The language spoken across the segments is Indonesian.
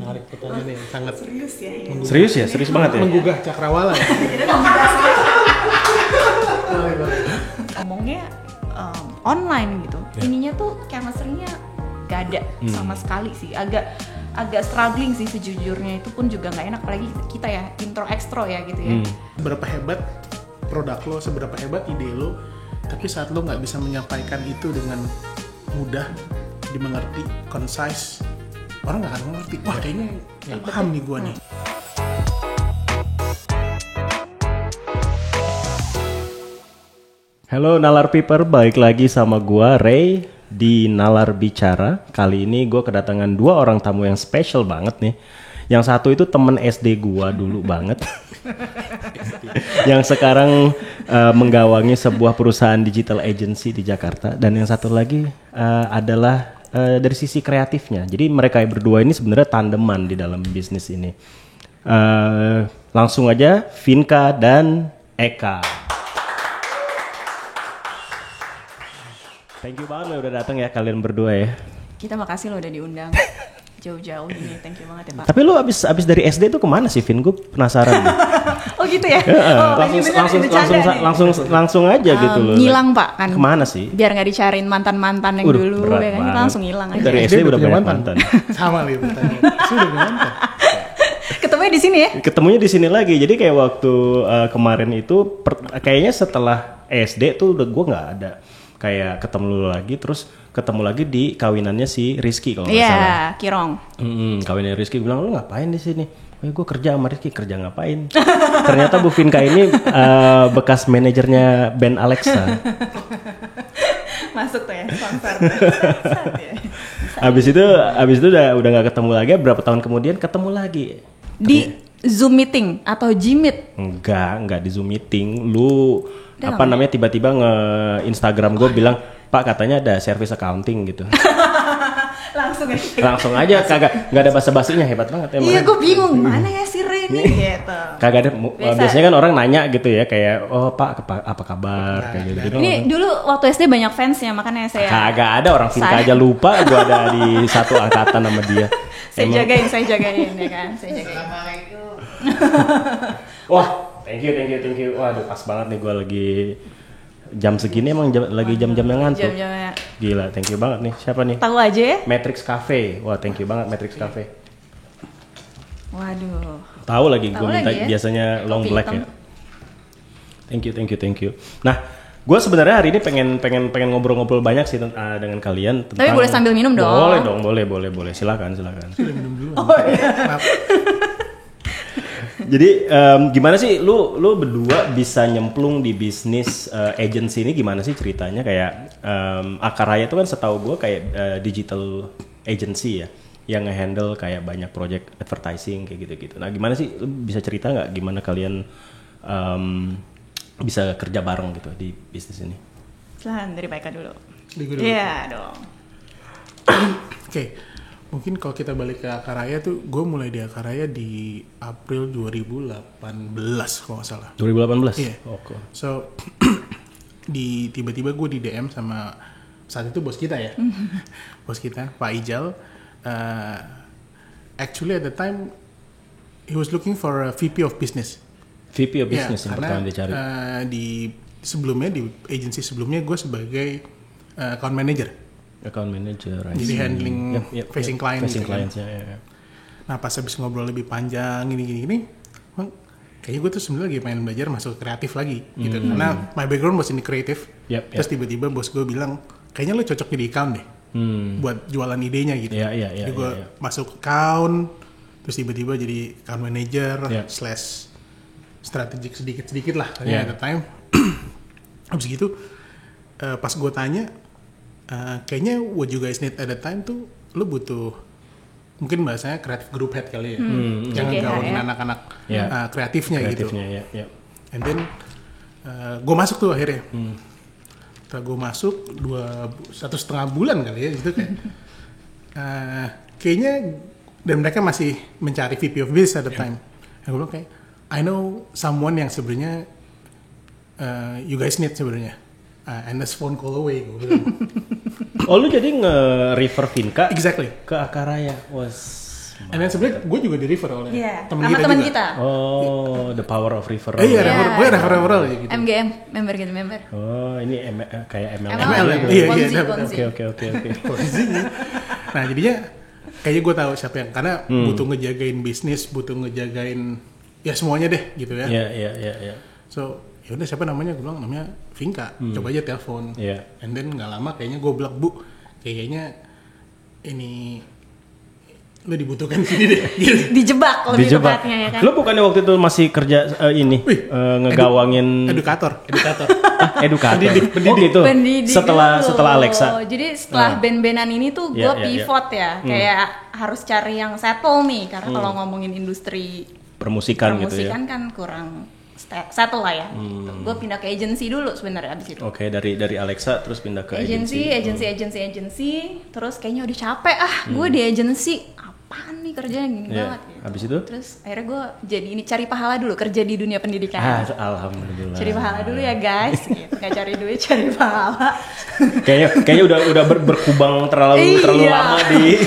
Menarik pertanyaan nih, sangat serius ya. Serius ya? Serius banget ya? Menggugah cakrawala ya. Ngomongnya online gitu. Ininya tuh chemistry-nya gak ada sama sekali sih. Agak struggling sih sejujurnya, itu pun juga nggak enak, apalagi kita ya intro ekstro ya gitu ya. Seberapa hebat produk lo, seberapa hebat ide lo, tapi saat lo nggak bisa menyampaikan itu dengan mudah, dimengerti, concise, orang nggak akan mengerti. Wah kayaknya nggak paham nih gua nih. Halo Nalar Piper, balik lagi sama gua Ray di Nalar Bicara. Kali ini gua kedatangan dua orang tamu yang spesial banget nih. Yang satu itu temen SD gua dulu banget. Yang sekarang menggawangi sebuah perusahaan digital agency di Jakarta. Dan yang satu lagi adalah dari sisi kreatifnya. Jadi mereka berdua ini sebenarnya tandeman di dalam bisnis ini. Langsung aja Vinka dan Eka. Thank you banget lo udah datang ya kalian berdua ya. Kita makasih lo udah diundang jauh-jauh ini, thank you banget ya Pak. Tapi lo abis dari SD tuh kemana sih Vin? Gue penasaran. Oh gitu ya? Langsung aja gitu loh. Ngilang Pak kan? Kemana sih? Biar nggak dicariin mantan-mantan yang dulu, ya kan? Kita langsung hilang aja. Dari SD udah banyak mantan. Sama nih pertanyaan. Sudah punya mantan. Ketemunya di sini ya? Ketemunya di sini lagi. Jadi kayak waktu kemarin itu, kayaknya setelah SD tuh udah gue nggak ada. Kayak ketemu lagi, terus ketemu lagi di kawinannya si Rizky kalau nggak salah. Iya, Kirong. Kawinannya Rizky bilang, lu ngapain di sini? Oh, gue kerja sama Rizky, kerja ngapain? Ternyata Bu Vinka ini bekas manajernya band Alexa. Masuk tuh ya, sponsor. Abis itu udah nggak ketemu lagi. Berapa tahun kemudian ketemu lagi di Zoom meeting atau Gmeet? Enggak di Zoom meeting. Lu namanya tiba-tiba nge-Instagram gue bilang, Pak katanya ada service accounting gitu. Langsung aja kagak, nggak ada basa-basinya, hebat banget emang. Iya gue bingung mana ya si Reni gitu. Kagak ada. Biasanya kan orang nanya gitu ya, kayak oh Pak apa kabar kayak gitu. Ini dulu waktu SD banyak fansnya, makanya saya kagak ada, orang Vinka aja lupa gue ada di satu angkatan sama dia. Saya jagain ya kan, saya jagain. Assalamualaikum. Wah, thank you. Waduh, pas banget nih gue lagi jam segini, emang lagi jam-jam yang ngantuk. Jam-jamnya. Gila, thank you banget nih. Siapa nih? Tahu aja ya? Matrix Cafe. Wah, thank you banget Matrix Cafe. Waduh. Tahu lagi gue minta ya? Biasanya long Kopi black hitam. ya. Thank you. Nah, gue sebenarnya hari ini pengen ngobrol-ngobrol banyak sih dengan kalian tentang. Tapi boleh sambil minum dong. Boleh. Silakan. Sudah minum dulu. Oh iya. Maaf. Jadi gimana sih lu berdua bisa nyemplung di bisnis agency ini, gimana sih ceritanya? Kayak Akaraya itu kan setahu gue kayak digital agency ya, yang nge-handle kayak banyak project advertising kayak gitu-gitu. Nah gimana sih, lu bisa cerita nggak gimana kalian bisa kerja bareng gitu di bisnis ini? Silahkan dari Pak Eka dulu. Dulu. Iya dong. Oke. Mungkin kalau kita balik ke Akaraya tuh, gue mulai di Akaraya di April 2018 kalau nggak salah. 2018? Iya. Oke. So, tiba-tiba gue di DM sama saat itu bos kita ya. Bos kita, Pak Ijal. Actually at the time, he was looking for a VP of Business. VP of Business yang karena, pertama dicari. Di agency sebelumnya gue sebagai account manager. Account manager, jadi handling facing clients. Facing clients ya. Nah pas habis ngobrol lebih panjang gini, kayaknya gue tuh sebenarnya lagi pengen belajar masuk kreatif lagi gitu. Karena my background was in kreatif. Terus tiba-tiba bos gue bilang, kayaknya lo cocok jadi account deh, buat jualan idenya gitu. Jadi gue masuk account, terus tiba-tiba jadi account manager slash strategik sedikit-sedikit lah at the time. Habis gitu pas gue tanya, kayaknya what you guys need at the time tuh lo butuh mungkin bahasanya creative group head kali ya, jangan gaunin anak-anak kreatifnya gitu. And then gue masuk tuh akhirnya. Setelah gue masuk 1,5 bulan kali ya gitu kan. Kayaknya dan mereka masih mencari VP of Business at the time. Dan gue bilang kayak I know someone yang sebenarnya you guys need sebenarnya. And that's phone call away, gue bilang. Oh lu jadi nge-refer Vinka exactly ke Akaraya. And then sebenarnya gue juga di refer oleh teman teman kita. Oh, the power of referral. Iya, referral aja gitu. MGM, member. Oh, ini kayak MLM. Iya. Oke. Nah, jadinya kayaknya gue tahu siapa yang karena butuh ngejagain bisnis, butuh ngejagain ya semuanya deh gitu ya. Iya. So, ya udah siapa namanya? Gue bilang namanya Vinka. Coba aja telepon. And then nggak lama kayaknya gue bilang, Bu, kayaknya ini lo dibutuhkan di sini deh. Gitu. Dijebak lebih tepatnya ya kan. Lo bukannya waktu itu masih kerja ngegawangin edukator. Edukator. Pendidik. Gitu. Setelah Alexa. Jadi setelah band-bandan ini tuh gue pivot ya. Kayak harus cari yang settle nih karena kalau ngomongin industri permusikan gitu ya. Kan kurang settle lah ya. Gue pindah ke agency dulu sebenarnya abis itu. Oke, dari Alexa terus pindah ke agency. Terus kayaknya udah capek gue di agency. Apaan nih kerjanya gini banget gitu. Habis itu? Terus akhirnya gue jadi ini cari pahala dulu kerja di dunia pendidikan. Alhamdulillah. Cari pahala dulu ya guys. Gitu. Gak cari duit, cari pahala. Kayaknya udah berkubang terlalu lama di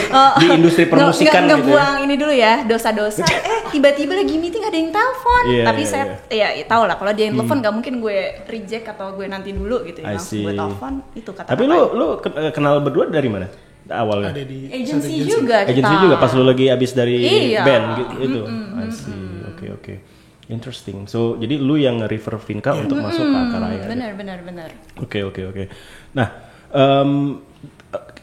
industri permusikan nggak gitu. Buang ini dulu ya dosa-dosa. Tiba-tiba lagi meeting ada yang telepon. Tapi saya tau lah kalau dia yang telepon nggak mungkin gue reject atau gue nanti dulu gitu ya. Langsung gue telepon itu kata. Tapi lu kenal berdua dari mana? Awalnya Ada di agency juga pas lu lagi abis dari band gitu. I see. Oke. Interesting. So jadi lu yang nge-refer Vinka untuk masuk ke Akaraya. Benar. Oke. Nah,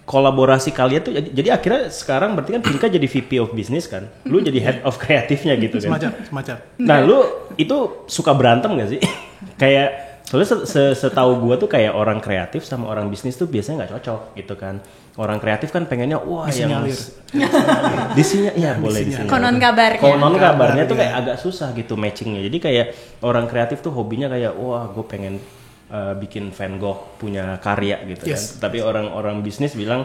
kolaborasi kalian tuh jadi akhirnya sekarang berarti kan Vinka jadi VP of Business kan? Lu jadi head of kreatifnya gitu kan? Semacam. Nah, lu itu suka berantem gak sih? Kayak soalnya setahu gue tuh kayak orang kreatif sama orang bisnis tuh biasanya nggak cocok gitu kan. Orang kreatif kan pengennya disinyalir boleh disinyalir. Konon kabarnya tuh kayak agak susah gitu matchingnya. Jadi kayak orang kreatif tuh hobinya kayak gue pengen bikin Van Gogh punya karya gitu kan. Tapi orang bisnis bilang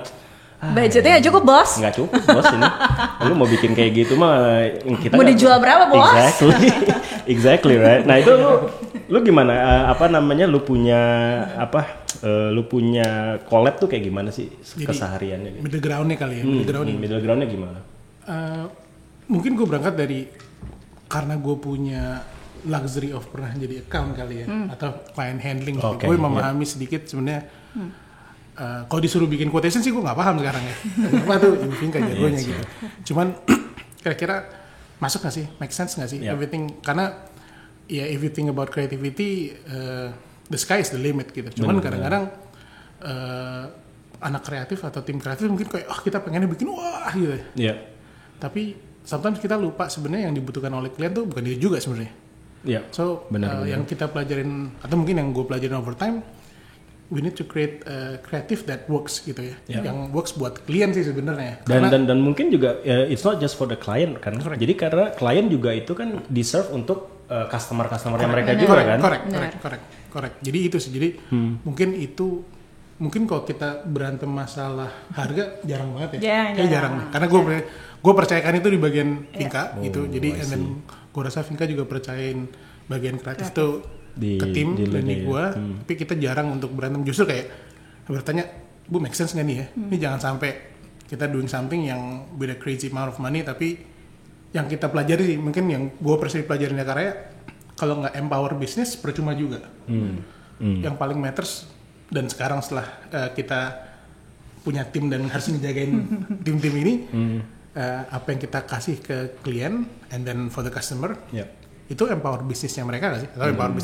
budgetnya nggak cukup bos. Nggak cukup bos ini. Lu mau bikin kayak gitu mah kita mau dijual berapa bos? Exactly right. Nah itu lu gimana? Lu punya collab tuh kayak gimana sih kesehariannya? Gitu? Middle groundnya kali ya. Middle groundnya gimana? Mungkin gue berangkat dari karena gue punya luxury of pernah jadi account kali ya atau client handling. Gue memahami sedikit sebenarnya. Kalau disuruh bikin quotation sih gue nggak paham sekarang ya. Apa tuh Vinka jagonya gitu. Cuman kira-kira masuk nggak sih? Make sense nggak sih? Everything karena ya if you think about creativity, the sky is the limit gitu. Cuman kadang-kadang anak kreatif atau tim kreatif mungkin kayak kita pengennya bikin wah gitu. Yeah. Tapi sometimes kita lupa sebenarnya yang dibutuhkan oleh klien tuh bukan itu juga sebenarnya. Yeah. So yang kita pelajarin atau mungkin yang gue pelajarin over time, we need to create creative that works gitu ya, yang works buat klien sih sebenarnya. Dan mungkin juga it's not just for the client kan. Correct. Jadi karena klien juga itu kan deserve untuk customer yang mereka juga kan. Correct. Jadi itu sih. Jadi mungkin kalau kita berantem masalah harga jarang banget ya. Jarang. Karena gue percayakan itu di bagian Vinka gitu. Jadi gue rasa Vinka juga percayain bagian kreatif tuh ke tim dan di gue, tapi kita jarang untuk berantem. Justru kayak bertanya, Bu make sense nggak nih ya? Ini jangan sampai kita doing something yang beda crazy amount of money, tapi yang kita pelajari mungkin yang gue pelajarin di Akaraya, kalau nggak empower bisnis percuma juga. Yang paling matters dan sekarang setelah kita punya tim dan harus ngejagain tim-tim ini, apa yang kita kasih ke klien and then for the customer. Itu empower bisnisnya mereka nggak sih? Atau empower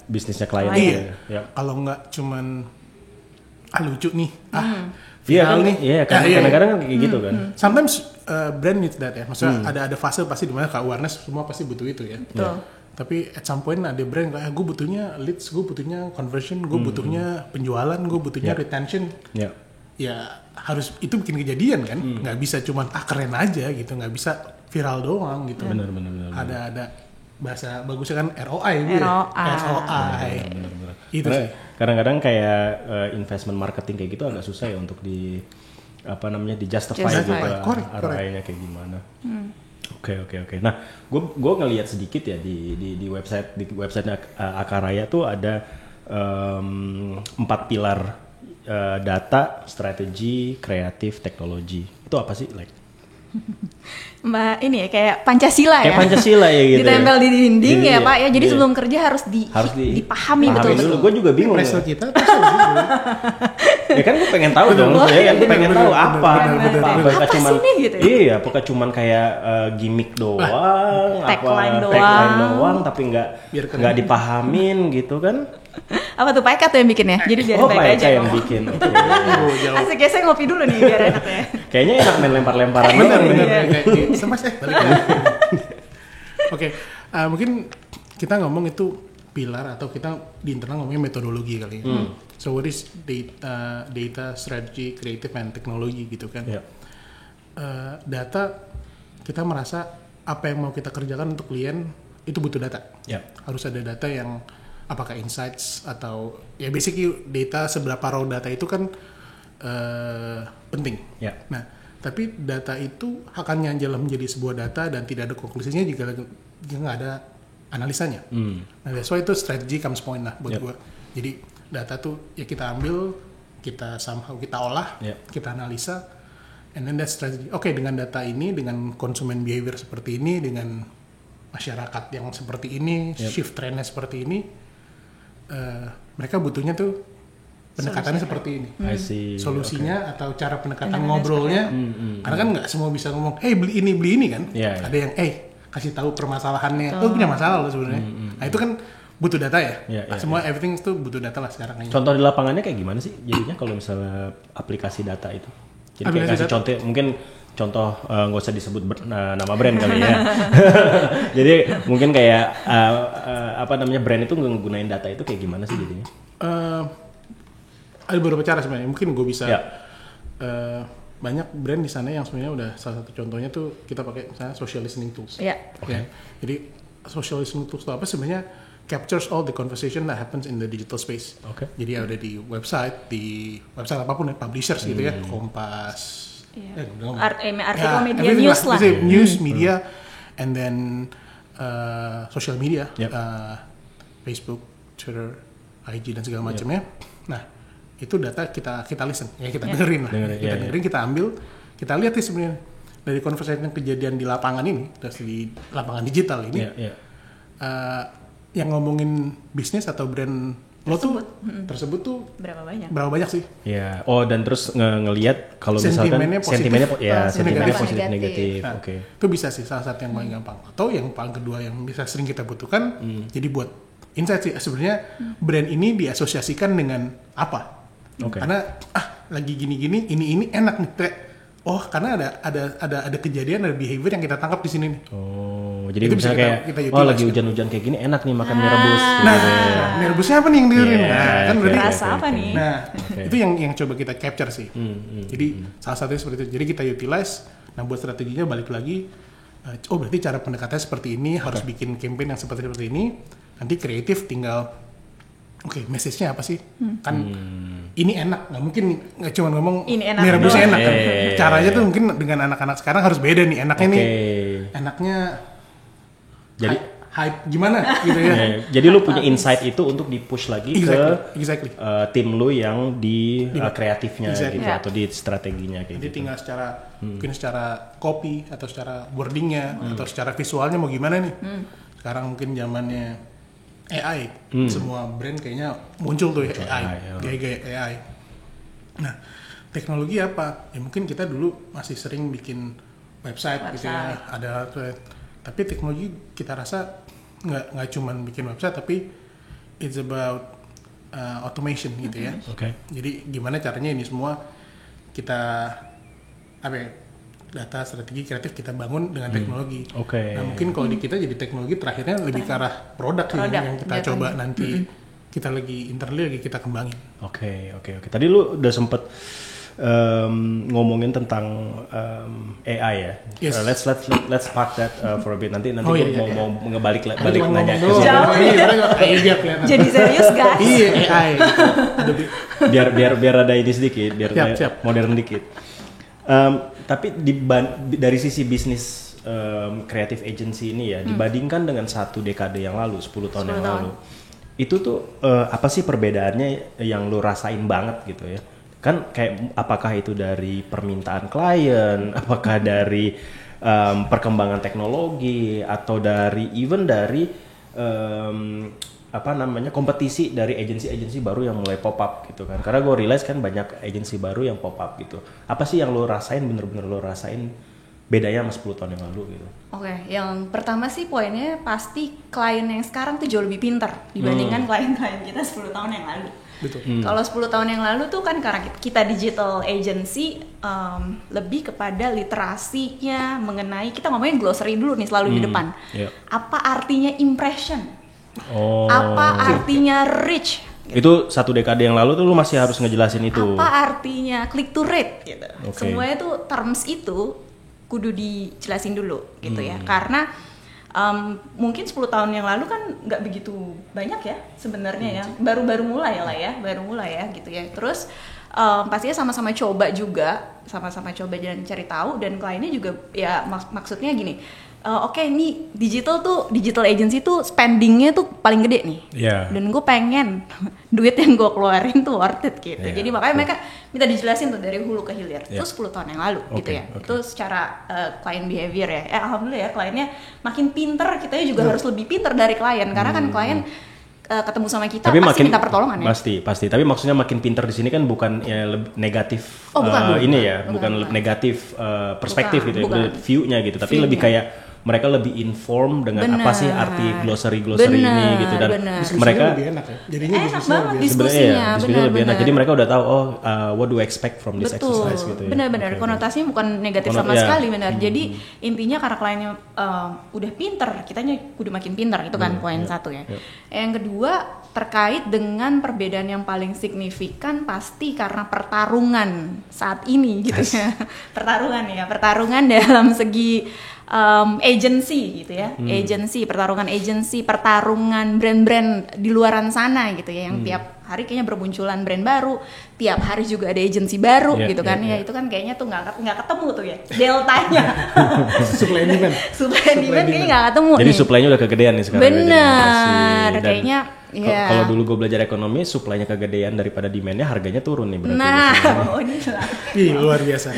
bisnisnya klien? Iya. Kalau nggak cuman lucu nih, viral nih. Iya, kadang-kadang kayak gitu kan. Sometimes brand needs that ya. Maksudnya ada fase pasti di mana awareness semua pasti butuh itu ya. Tapi at some point ada brand kayak gue butuhnya leads, gue butuhnya conversion, gue butuhnya penjualan, gue butuhnya retention. Ya harus itu bikin kejadian kan. Nggak bisa cuman keren aja gitu, nggak bisa viral doang gitu. Benar. Ada bahasa bagusnya kan ROI. ROI. Itu sih. Kadang-kadang kayak investment marketing kayak gitu agak susah ya untuk di justify gitu ROI-nya kayak gimana. Oke. Nah, gue ngelihat sedikit ya di website Akaraya tuh ada 4 pilar data, strategi, kreatif, teknologi. Itu apa sih? Mbak ini ya kayak Pancasila Kayak ya. Pancasila ya gitu. Ditempel di dinding Jadi, ya Pak ya. Jadi iya. sebelum kerja harus dipahami betul. dulu. Gue juga bingung. Presto Ya. kita presto juga. Ya kan gue pengen tahu dong, ya kan gue pengen tahu apa Apa cuman sih nih, gitu ya? iya, apakah cuman kayak gimmick doang, Tagline tagline doang. doang, tapi nggak dipahamin gitu kan? Apa tuh Pak Eka tuh yang bikin ya? Jadi biar Oh, baik Pak aja. Eka yang bikin. Oke. Oh, jauh. Asik ya, saya ngopi dulu nih biar enak ya. Kayaknya enak main lempar-lemparan. Benar, doang. benar. Iya. Kayak sama Mas, balik lagi. Oke, mungkin kita ngomong itu pilar atau kita di internal ngomongnya metodologi kali ya. So what is data strategy, creative and technology gitu kan. Iya. Data kita merasa apa yang mau kita kerjakan untuk klien itu butuh data. Iya. Harus ada data yang apakah insights atau ya basically data, seberapa raw data itu kan penting. Iya. Nah, tapi data itu akan jalan menjadi sebuah data dan tidak ada konklusinya jika nggak ada analisanya. Nah, that's why itu strategy comes point lah buat gua. Jadi data tuh ya kita ambil, kita somehow kita olah, kita analisa, and then that strategy. Oke, dengan data ini, dengan konsumen behavior seperti ini, dengan masyarakat yang seperti ini, shift trendnya seperti ini, mereka butuhnya tuh pendekatannya seperti ini. I see. Solusinya atau cara pendekatan ngobrolnya, karena kan nggak semua bisa ngomong, hey beli ini kan. Ada yang, kasih tahu permasalahannya, punya masalah loh sebenarnya. Nah itu kan butuh data ya. Semua everything itu butuh data lah sekarang. Contoh di lapangannya kayak gimana sih jadinya kalau misalnya aplikasi data itu? Jadi kayak kasih contoh, mungkin contoh nggak usah disebut nama brand kali ya. Jadi mungkin kayak apa namanya brand itu nggunain data itu kayak gimana sih jadinya? Ada beberapa cara sebenarnya. Mungkin gue bisa banyak brand di sana yang sebenarnya udah salah satu contohnya tuh kita pakai misalnya social listening tools. Jadi social listening tools itu apa sebenarnya captures all the conversation that happens in the digital space. Jadi ada di website apapun ya, publishers gitu ya, Kompas, artikel media news lah. News, media, and then social media, Facebook, Twitter, IG dan segala macamnya. Nah, itu data kita listen, ya kita dengerin lah. Kita dengerin, kita ambil, kita lihat sih sebenarnya dari conversation yang kejadian di lapangan ini, terus di lapangan digital ini, yang ngomongin bisnis atau brand lo tuh tersebut tuh berapa banyak sih? Ya, dan terus ngelihat kalau misalkan sentimennya positif negatif. Nah, itu bisa sih salah satu yang paling gampang. Atau yang paling kedua yang bisa sering kita butuhkan, jadi buat insight sih sebenarnya brand ini diasosiasikan dengan apa? Karena lagi gini-gini, ini enak nih. Karena ada kejadian, ada behavior yang kita tangkap di sini nih. Jadi itu misalnya kayak lagi hujan-hujan kayak gini enak nih makan mie rebus. Mie rebusnya apa nih yang diurin? Kan berarti rasa apa nih? Nah, itu yang coba kita capture sih. Jadi salah satunya seperti itu. Jadi kita utilize. Nah, buat strateginya balik lagi. Berarti cara pendekatannya seperti ini, harus bikin campaign yang seperti ini. Nanti kreatif tinggal message-nya apa sih? Kan ini enak, nggak mungkin nggak cuma ngomong mie rebusnya enak kan. Caranya tuh mungkin dengan anak-anak sekarang harus beda nih. Enaknya nih, enaknya jadi hype gimana gitu ya. Jadi lu punya insight itu untuk di-push lagi ke tim lu yang di kreatifnya gitu atau di strateginya kayak jadi gitu. Tinggal mungkin secara copy atau secara wordingnya atau secara visualnya mau gimana nih. Sekarang mungkin zamannya AI, semua brand kayaknya muncul tuh AI, gaya-gaya AI. Nah, teknologi apa? Ya mungkin kita dulu masih sering bikin website. Gitu ya, ada tapi teknologi kita rasa nggak cuman bikin website, tapi it's about automation gitu ya. Jadi gimana caranya ini semua kita data strategi kreatif kita bangun dengan teknologi. Nah mungkin kalau di kita jadi teknologi terakhirnya lebih ke arah produk yang kita coba nanti kita lagi internally lagi kita kembangin. Oke. Tadi lu udah sempet ngomongin tentang AI ya. Let's park that for a bit. Nanti gue mau ngebalik nanya ke situ. Jadi serius guys. Iya AI. biar ada ini sedikit, biar modern dikit. Tapi dari sisi bisnis creative agency ini ya, dibandingkan dengan 1 dekade yang lalu, 10 tahun yang lalu, itu tuh apa sih perbedaannya yang lu rasain banget gitu ya? Kan kayak apakah itu dari permintaan klien, apakah dari perkembangan teknologi, atau dari kompetisi dari agensi-agensi baru yang mulai pop up gitu kan. Karena gue realize kan banyak agensi baru yang pop up gitu. Apa sih yang lo rasain, bener-bener lo rasain bedanya sama 10 tahun yang lalu gitu? Oke, yang pertama sih poinnya pasti klien yang sekarang tuh jauh lebih pintar dibandingkan klien-klien kita 10 tahun yang lalu. Betul. Kalau 10 tahun yang lalu tuh kan karena kita digital agency lebih kepada literasinya mengenai, kita ngomongin glossary dulu nih selalu di depan. Yeah. Apa artinya impression? Apa artinya reach? Itu 1 dekade yang lalu tuh lu masih harus ngejelasin itu. Apa artinya click to rate gitu. Okay. Semuanya tuh terms itu kudu dijelasin dulu gitu ya. Karena mungkin 10 tahun yang lalu kan nggak begitu banyak ya sebenarnya ya, baru mulai ya gitu ya. Terus pastinya sama-sama coba dan cari tahu, dan kliennya juga ya maksudnya gini, oke, ini digital agency tuh spendingnya tuh paling gede nih, dan gue pengen duit yang gue keluarin tuh worth it gitu. Jadi makanya mereka minta dijelasin tuh dari hulu ke hilir. Itu 10 tahun yang lalu gitu ya. Itu secara client behavior ya. Alhamdulillah ya, kliennya makin pinter, kita juga harus lebih pinter dari klien, karena kan klien ketemu sama kita tapi pasti minta pertolongan ya. Pasti. Tapi maksudnya makin pinter di sini kan bukan ya negatif bukan negatif perspektif gitu ya, view-nya gitu, tapi lebih kayak mereka lebih inform dengan apa sih arti glossary ini gitu, dan mereka lebih enak ya. Jadinya enak banget diskusinya lebih enak. Jadi mereka udah tahu what do we expect from this exercise gitu ya. Benar-benar konotasinya bukan negatif sama sekali, benar. Jadi intinya karena kliennya udah pinter, kitanya udah makin pinter, itu kan poin satu ya. Yang kedua terkait dengan perbedaan yang paling signifikan pasti karena pertarungan saat ini gitu ya. Pertarungan dalam segi agency gitu ya, pertarungan brand-brand di luaran sana gitu ya, yang tiap hari kayaknya bermunculan brand baru, tiap hari juga ada agency baru gitu kan. Ya itu kan kayaknya tuh nggak ketemu tuh ya deltanya. Supply and demand kayaknya nggak ketemu. Jadi supply-nya udah kegedean nih sekarang. Benar, kayaknya. Kalau dulu gue belajar ekonomi, supply-nya kegedean daripada demand-nya, harganya turun nih berarti. Nah, Ih, luar biasa.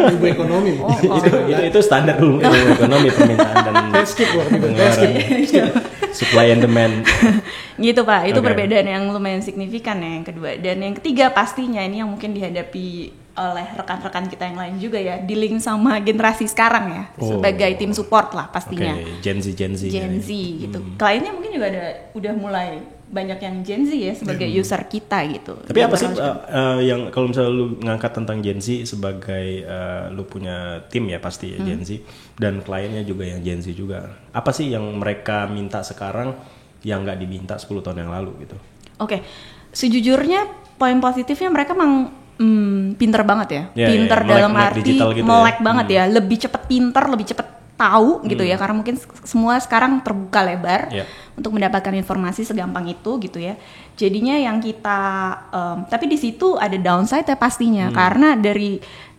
Ibu ekonomi. Itu standar dulu ekonomi, permintaan dan supply and demand. Gitu Pak, itu perbedaan yang lumayan signifikan ya, yang kedua. Dan yang ketiga pastinya ini yang mungkin dihadapi oleh rekan-rekan kita yang lain juga ya, dealing sama generasi sekarang ya, sebagai tim support lah pastinya. Gen Z gitu. Kliennya mungkin juga udah mulai banyak yang Gen Z ya sebagai user kita gitu. Tapi apa sih yang kalau misalnya lu ngangkat tentang Gen Z sebagai lu punya tim ya pasti ya Gen Z, dan kliennya juga yang Gen Z juga. Apa sih yang mereka minta sekarang yang nggak diminta 10 tahun yang lalu gitu? Oke. Sejujurnya poin positifnya mereka pinter banget ya. Pinter dalam arti gitu melek banget ya. Lebih cepet pinter, lebih cepet tahu gitu ya, karena mungkin semua sekarang terbuka lebar untuk mendapatkan informasi segampang itu gitu ya. Jadinya yang kita tapi di situ ada downside ya pastinya, karena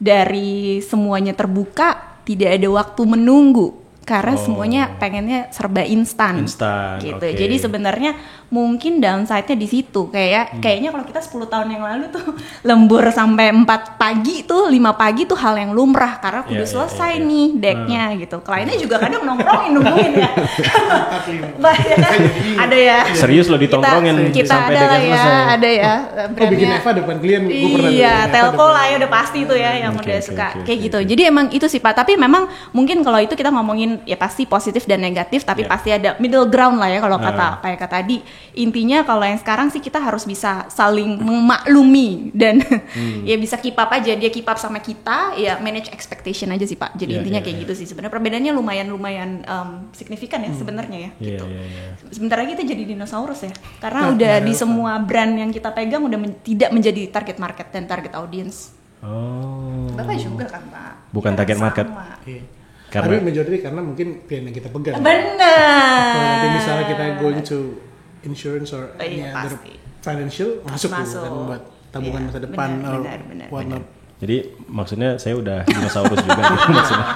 dari semuanya terbuka, tidak ada waktu menunggu. Karena semuanya pengennya serba instan gitu. Jadi sebenarnya mungkin downside-nya di situ. Kayaknya kalau kita 10 tahun yang lalu tuh lembur sampai 4 pagi tuh, 5 pagi tuh hal yang lumrah karena udah selesai nih decknya gitu. Kliennya juga kadang nongkrongin nungguin ya. Ada ya. Serius lo ditongkrongin sampai decknya selesai. Ada ya. Bikin Eva depan klien. Iya, telco lah ya udah pasti tuh ya yang udah suka kayak gitu. Jadi emang itu sih Pak. Tapi memang mungkin kalau itu kita ngomongin ya pasti positif dan negatif, tapi pasti ada middle ground lah ya kalau kayak tadi. Intinya kalau yang sekarang sih kita harus bisa saling memaklumi dan ya bisa keep up aja, dia keep up sama kita, ya manage expectation aja sih Pak. Jadi intinya kayak gitu sih. Sebenarnya perbedaannya lumayan signifikan ya sebenarnya ya gitu. Sebentar lagi kita jadi dinosaurus ya, karena udah di semua brand yang kita pegang udah tidak menjadi target market dan target audience. Bapak juga kan Pak? Bukan target market. Tapi majority karena mungkin klien yang kita pegang. Benar. Kalau nanti misalnya kita going to insurance or other financial masuk kan buat tabungan masa depan. Benar. Jadi maksudnya saya udah dinosaurus juga gitu maksudnya.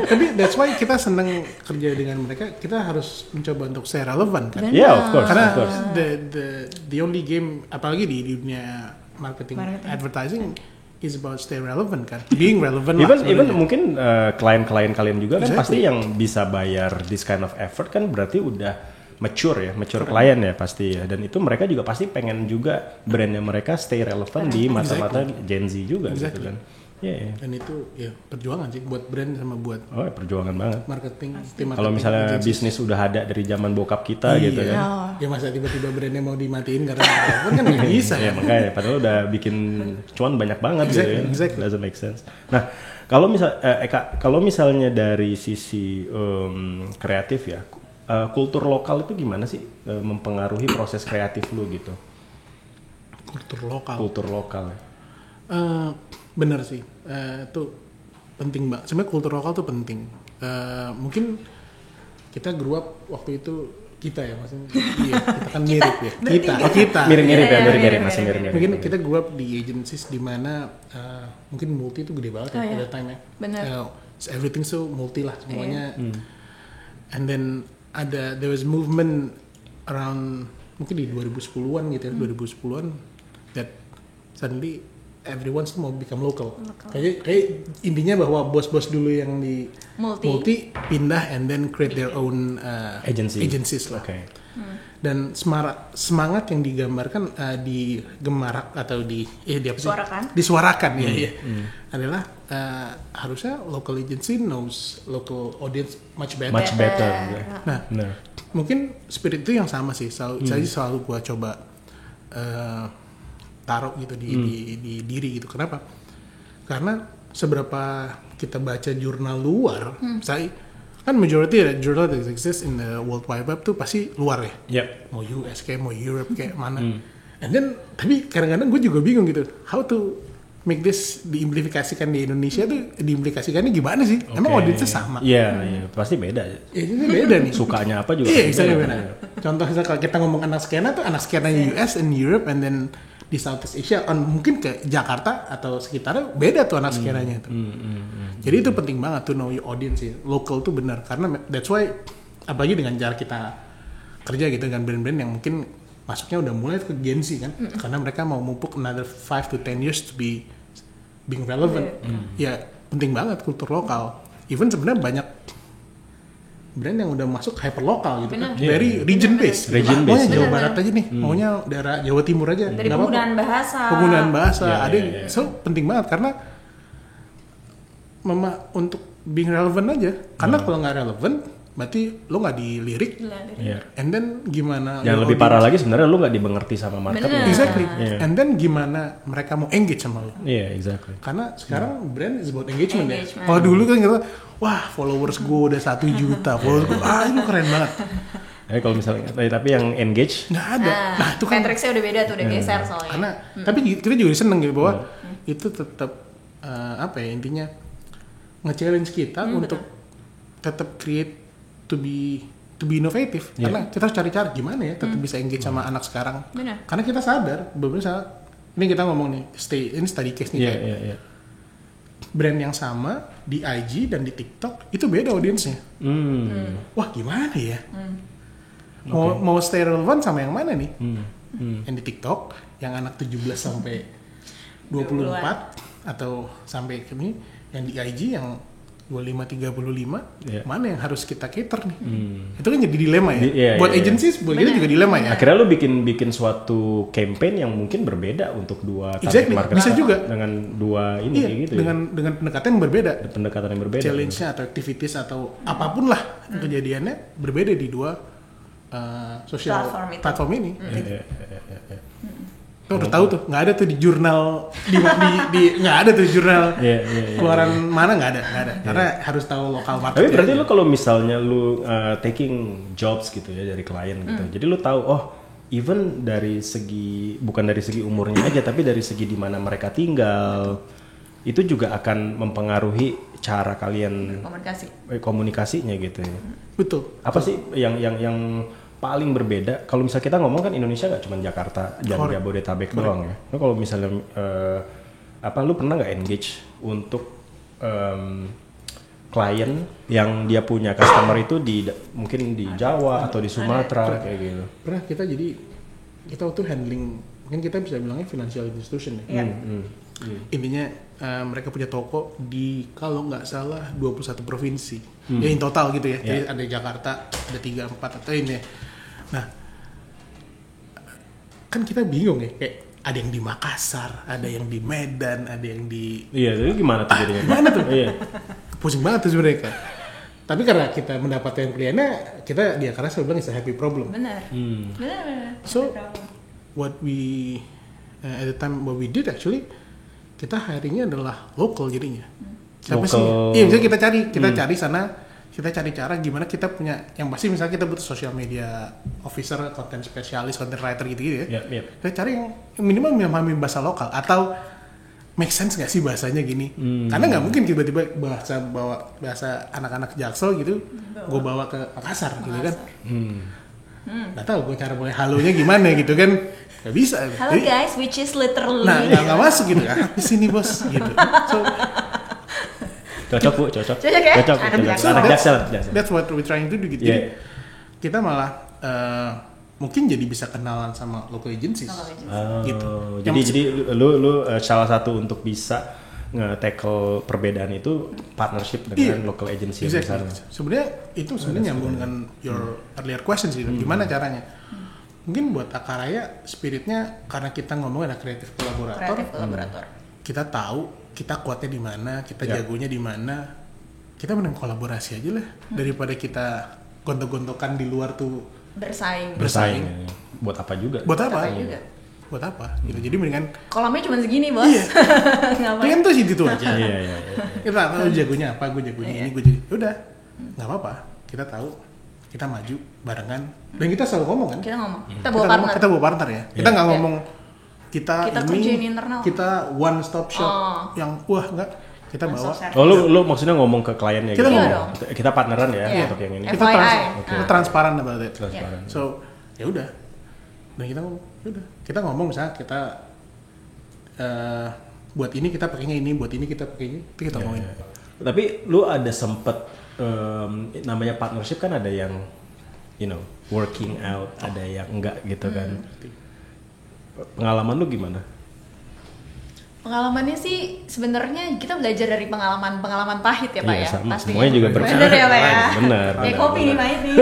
Tapi that's why kita senang kerja dengan mereka. Kita harus mencoba untuk stay relevan kan. Yeah, of course. Karena the only game, apalagi di dunia marketing. Advertising is about stay relevant kan, being relevant. Even mungkin klien-klien kalian juga kan pasti yang bisa bayar this kind of effort kan berarti udah mature klien ya pasti ya, dan itu mereka juga pasti pengen juga brandnya mereka stay relevant di mata-mata Gen Z juga gitu kan. Dan itu ya perjuangan sih buat brand sama buat perjuangan banget marketing. Kalau misalnya bisnis udah ada dari zaman bokap kita gitu kan. Ya masa tiba-tiba brandnya mau dimatiin karena kan nggak bisa ya. Makanya padahal udah bikin cuan banyak banget gitu ya. Doesn't make sense. Nah kalau kalau misalnya dari sisi kreatif ya, kultur lokal itu gimana sih mempengaruhi proses kreatif lu gitu? Kultur lokal. Bener sih, itu penting banget. Sebenarnya kultur lokal tuh penting. Mungkin kita grew up waktu itu kita ya maksudnya. Iya, kita kan mirip ya. Kita. Mirip masih mirip. Mungkin kita grew up di agencies di mana mungkin multi itu gede banget ya pada time ya. Bener. Everything so multi lah semuanya. And then there was movement around mungkin di 2010-an gitu ya, 2010-an that suddenly everyone mau become local. Kayak intinya bahwa bos-bos dulu yang di multi pindah and then create their own agencies lah. Okay. Dan semangat yang digambarkan digemarak atau disuarakan ya adalah harusnya local agency knows local audience much better. Nah, mungkin spirit itu yang sama sih. Saya selalu gua coba taruh gitu di diri gitu. Kenapa? Karena seberapa kita baca jurnal luar, saya kan majority jurnal that exists in the World Wide Web tuh pasti luar ya. Mau US kayak mau Europe kayak mana. And then tapi kadang-kadang gue juga bingung gitu, how to make this diimplementasikan di Indonesia tuh diimplementasikannya gimana sih? Emang audiensnya sama? Iya, pasti beda. Ini beda nih. Sukanya apa juga. Iya, beda. Contohnya kalau kita ngomong anak skena tuh anak skena US and Europe and then di Southeast Asia, mungkin ke Jakarta atau sekitarnya beda tuh anak skenanya itu. Jadi itu penting banget tuh know your audience ya. Local tuh benar karena that's why apalagi dengan cara kita kerja gitu dengan brand-brand yang mungkin masuknya udah mulai ke Gen Z kan, karena mereka mau mupuk another 5 to 10 years to be being relevant. Ya penting banget kultur lokal. Even sebenarnya banyak brand yang udah masuk hyper lokal gitu kan. Very region based. Maunya Jawa Barat aja nih. Maunya daerah Jawa Timur aja. Dari penggunaan bahasa. Penggunaan bahasa. So penting banget karena untuk being relevant aja. Karena kalau nggak relevant berarti lo nggak dilirik. And then gimana? Yang lebih parah lagi sebenarnya lo nggak dimengerti sama market. Exactly. And then gimana mereka mau engage sama lo? Exactly. Karena sekarang brand is about engagement ya. Kalau dulu kan kita, wah followers gue udah 1 juta, followers gue, itu keren banget. Kalau misalnya, tapi yang engage nggak ada. Nah itu kan metricsnya udah beda tuh, udah geser soalnya. Karena tapi kita juga seneng gitu bahwa itu tetap apa ya intinya nge-challenge kita untuk tetap create to be inovative. Karena kita harus cari cara gimana ya tetap bisa engage sama anak sekarang. Karena kita sadar beberapa saat ini kita ngomong nih ini study case nih brand yang sama di IG dan di TikTok itu beda audiensnya. Wah gimana ya? Mau stay relevant sama yang mana nih? Yang di TikTok yang anak 17 sampai 24 atau sampai ini, yang di IG yang 25-35 mana yang harus kita cater nih? Itu kan jadi dilema ya. Buat agencies, buat kita juga dilema ya. Akhirnya lo bikin suatu campaign yang mungkin berbeda untuk dua target market. Bisa juga dengan dua ini gitu. Dengan pendekatan yang berbeda. Challenge-nya atau activities atau apapun lah kejadiannya berbeda di dua sosial platform ini. Lo udah tahu tuh, nggak ada tuh di jurnal nggak ada tuh di jurnal keluaran mana nggak ada karena harus tahu lokal market. Tapi berarti lo kalau misalnya lo taking jobs gitu ya dari klien gitu, jadi lo tahu even dari segi bukan dari segi umurnya aja tapi dari segi di mana mereka tinggal itu juga akan mempengaruhi cara kalian komunikasinya gitu ya. Betul. Apa sih yang paling berbeda kalau misalnya kita ngomong kan Indonesia nggak cuma Jakarta dan Jabodetabek doang ya. Nah, kalau misalnya lu pernah nggak engage untuk klien yang dia punya customer itu mungkin di Jawa atau di Sumatera kayak gitu? Pernah kita waktu handling mungkin kita bisa bilangnya financial institution ya. Intinya mereka punya toko di kalau nggak salah 21 provinsi. Ya in total gitu ya. Jadi ada Jakarta, ada 3, 4 atau ini. Nah, kan kita bingung ya, kayak ada yang di Makassar, ada yang di Medan, ada yang di Jadi gimana tuh jadinya? Gimana tuh? Pusing banget tuh mereka. Tapi karena kita mendapatkan kliennya, kita dia karena saya bilang it's a happy problem. Benar. Benar. So what we at the time what we did actually, kita hiringnya adalah local jadinya. Siapa sih? Iya, misalnya kita cari sana, kita cari cara gimana kita punya yang pasti misalnya kita butuh social media officer, content spesialis, content writer gitu ya. Kita cari yang minimal memahami bahasa lokal atau make sense nggak sih bahasanya gini? Karena nggak mungkin tiba-tiba bahasa anak-anak Jaksel gitu, gue bawa ke Makassar gitu kan? Nggak tahu gue cara mulai halonya gimana gitu kan? Nggak bisa. Halo guys, which is literally. Nah, nggak masuk gitu kan? Di sini bos gitu. So, cocok bu, cocok. Cocok ya? Anak Jaksel. That's what we're trying to do gitu. Jadi, kita malah mungkin jadi bisa kenalan sama local agencies. Gitu. Jadi lu salah satu untuk bisa nge-tackle perbedaan itu partnership dengan local agency. Exactly. Sebenarnya itu nyambung dengan your earlier question sih. Gimana caranya? Mungkin buat Akaraya spiritnya karena kita ngomong ada kreatif kolaborator. Kita tahu kita kuatnya di mana, kita jagonya di mana. Kita mending kolaborasi aja lah daripada kita gontok-gontokan di luar tuh bersaing. Buat apa juga? Buat apa? Gitu. Jadi mendingan kolamnya cuma segini, Bos. Iya. Ngapain tuh gitu aja. Iya. Kita tahu jagonya apa, gue jagonya ini, gue jagonya. Udah. Enggak apa-apa. Kita tahu, kita maju barengan. Dan kita selalu ngomong kan? Kita ngomong. Kita bawa partner ya. Kita enggak ngomong kita kerjain internal. Kita one stop shop yang wah enggak. Kita bawa. Lu maksudnya ngomong ke kliennya gitu. Kita partneran ya untuk yang ini. Kita transparan about it. Transparan. So, ya udah. Dan kita ngomong misalnya kita buat ini kita pakainya ini, buat ini kita pakai ini, itu kita ngomongin. Tapi lu ada sempet namanya partnership kan ada yang working out, ada yang enggak gitu kan. Pengalaman lu gimana? Pengalamannya sih sebenarnya kita belajar dari pengalaman pahit ya Pak ya. Pasti. Semuanya juga benar ya Pak ya. Benar. Kayak kopi nih pahit nih.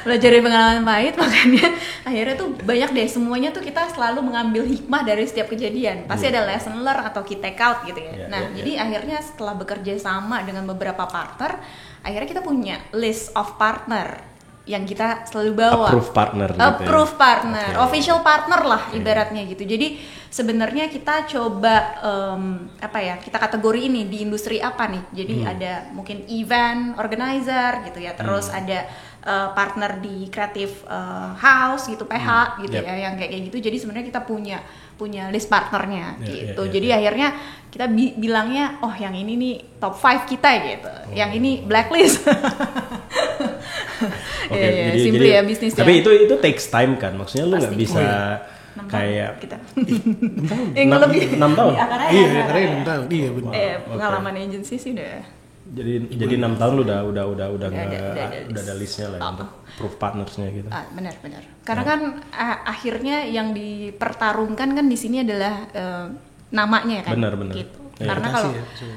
Belajar dari pengalaman pahit makanya akhirnya tuh banyak deh semuanya tuh kita selalu mengambil hikmah dari setiap kejadian. Pasti ada lesson learn atau key take out gitu ya. Jadi akhirnya setelah bekerja sama dengan beberapa partner, akhirnya kita punya list of partner yang kita selalu bawa. Approved partner. Official partner lah ibaratnya gitu. Jadi sebenarnya kita coba kita kategori ini di industri apa nih. Jadi ada mungkin event organizer gitu ya. Terus ada partner di creative house gitu, PH gitu ya, yang kayak gitu. Jadi sebenarnya kita punya list partnernya gitu. Jadi akhirnya kita bilangnya yang ini nih top 5 kita gitu. Yang ini blacklist. Simply ya bisnisnya. Tapi itu takes time kan, maksudnya lu nggak bisa kayak kita. 6 tahun. Iya, karena 6 tahun. Iya benar. Pengalaman agency sih udah. Jadi 6 tahun lu udah ada listnya lah untuk proof partnersnya gitu. Benar. Karena kan akhirnya yang dipertarungkan kan di sini adalah namanya kan. Benar. Gitu. Karena kalau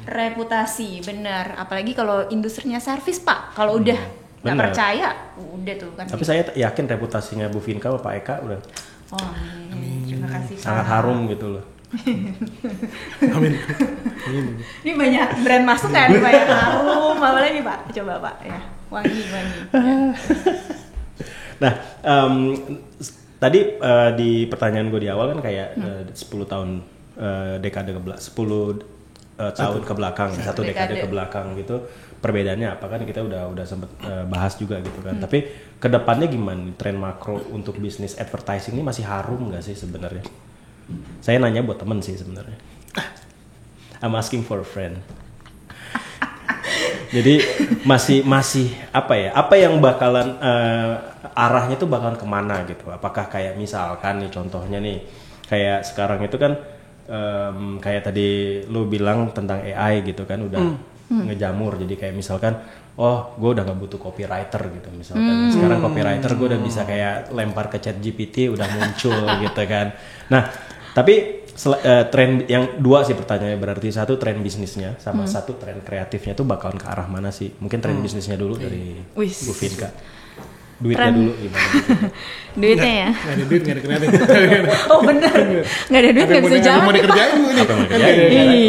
reputasi benar, apalagi kalau industrinya servis Pak, kalau udah nggak percaya, udah tuh kan. Tapi saya yakin reputasinya Bu Vinka sama Pak Eka udah. Amin. Terima kasih. Sangat harum gitu loh. Amin. Ini banyak brand masuk kan, banyak harum. Apa lagi Pak? Coba Pak ya. Wangi. Nah, tadi di pertanyaan gue di awal kan kayak 10 tahun dekade ke belakang, 10 tahun ke belakang, satu dekade ke belakang gitu. Perbedaannya apa kan kita udah sempet bahas juga gitu kan. Tapi kedepannya gimana tren makro untuk bisnis advertising ini masih harum nggak sih sebenarnya? Saya nanya buat temen sih sebenarnya. I'm asking for a friend. Jadi masih apa ya? Apa yang bakalan arahnya tuh bakalan kemana gitu? Apakah kayak misalkan nih contohnya nih kayak sekarang itu kan kayak tadi lu bilang tentang AI gitu kan udah ngejamur. Jadi kayak misalkan, oh gue udah gak butuh copywriter gitu misalkan. Sekarang copywriter gue udah bisa kayak lempar ke ChatGPT udah muncul gitu kan. Nah, tapi tren yang dua sih pertanyaannya, berarti satu tren bisnisnya sama satu tren kreatifnya tuh bakalan ke arah mana sih? Mungkin tren bisnisnya dulu dari Bu Vinka. Duitnya dulu gimana? Duitnya ya? Gak ada duit, gak ada kreatif. Oh bener, gak ada duit gak bisa jalan. Mau dikerjain gue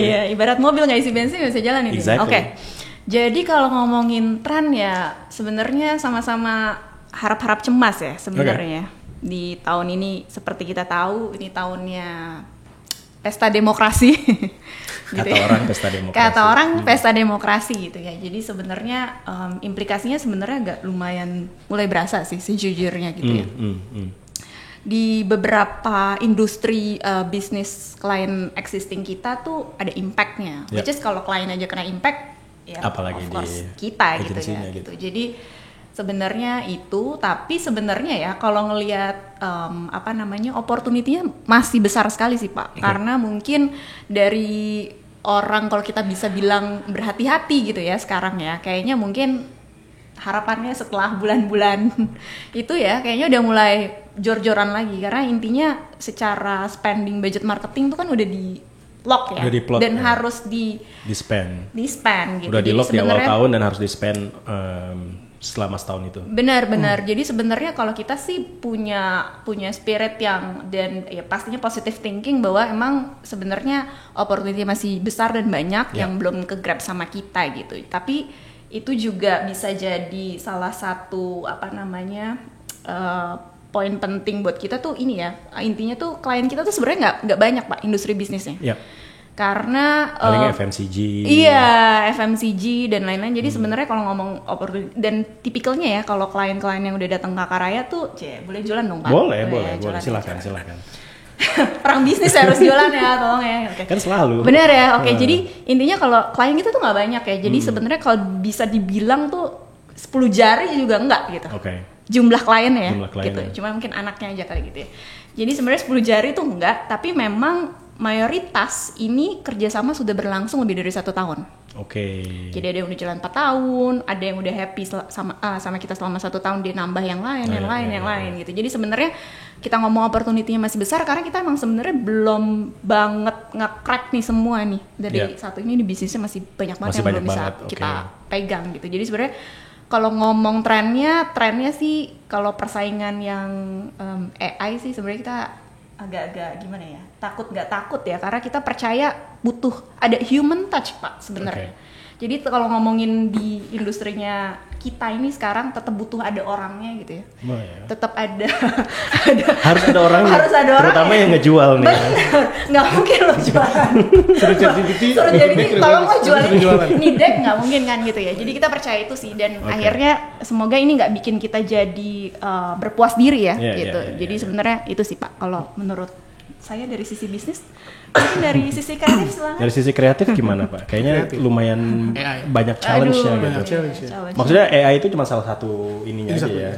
Iya, ibarat mobil gak isi bensin gak bisa jalan ini. Exactly. Oke, jadi kalau ngomongin tren ya sebenarnya sama-sama harap-harap cemas ya sebenarnya. Di tahun ini seperti kita tahu ini tahunnya pesta demokrasi. Gitu kata orang pesta demokrasi. Kata orang pesta demokrasi gitu ya. Jadi sebenarnya implikasinya sebenarnya agak lumayan mulai berasa sih sejujurnya gitu ya. Di beberapa industri bisnis klien existing kita tuh ada impactnya. Which is kalau klien aja kena impact, ya apalagi of course di kita gitu ya. Gitu. Jadi sebenarnya itu, tapi sebenarnya ya kalau ngelihat opportunity-nya masih besar sekali sih Pak. Karena mungkin dari orang kalau kita bisa bilang berhati-hati gitu ya sekarang ya, kayaknya mungkin harapannya setelah bulan-bulan itu ya kayaknya udah mulai jor-joran lagi, karena intinya secara spending budget marketing tuh kan udah di lock ya, dan harus di spend gitu. Udah di lock di awal tahun dan harus di spend selama setahun itu. Benar. Jadi sebenarnya kalau kita sih punya spirit yang, dan ya pastinya positive thinking bahwa emang sebenarnya opportunity masih besar dan banyak yang belum ke grab sama kita gitu. Tapi itu juga bisa jadi salah satu poin penting buat kita tuh ini ya. Intinya tuh klien kita tuh sebenarnya nggak banyak Pak industri bisnisnya. Karena paling FMCG. Iya, FMCG dan lain-lain. Jadi sebenarnya kalau ngomong opportunity dan tipikalnya ya, kalau klien-klien yang udah datang ke Akaraya tuh, boleh jualan dong Pak? Boleh. Silakan. Perang bisnis harus jualan ya, tolong ya. Okay. Kan selalu. Benar ya. Oke. Jadi intinya kalau klien kita tuh nggak banyak ya. Jadi sebenarnya kalau bisa dibilang tuh 10 jari juga enggak gitu. Jumlah klien ya. Gitu. Cuma mungkin anaknya aja kali gitu ya. Jadi sebenarnya 10 jari tuh enggak, tapi memang mayoritas ini kerjasama sudah berlangsung lebih dari 1 tahun. Jadi ada yang udah jalan 4 tahun, ada yang udah happy sama kita selama 1 tahun, dia nambah yang lain gitu. Jadi sebenarnya kita ngomong opportunity-nya masih besar karena kita emang sebenarnya belum banget nge-crack nih semua nih. Dari satu ini di bisnisnya masih banyak banget yang belum bisa kita pegang gitu. Jadi sebenarnya kalau ngomong trennya sih kalau persaingan yang AI sih sebenarnya kita agak-agak gimana ya, nggak takut ya, karena kita percaya butuh ada human touch Pak sebenarnya. Jadi kalau ngomongin di industrinya kita ini sekarang tetap butuh ada orangnya gitu ya. Tetap ada harus ada orangnya. Terutama yang ngejual nih. Nggak mungkin lo jualan. Suruh jadi tolong lo jualan. Ini deck nggak mungkin kan gitu ya. Jadi kita percaya itu sih, dan akhirnya semoga ini nggak bikin kita jadi berpuas diri ya gitu. Jadi sebenarnya itu sih Pak kalau menurut saya dari sisi bisnis. Mungkin dari sisi kreatif silahkan. Dari sisi kreatif gimana Pak? Kayaknya lumayan banyak challenge-nya gitu. Maksudnya AI itu cuma salah satu ininya aja ya.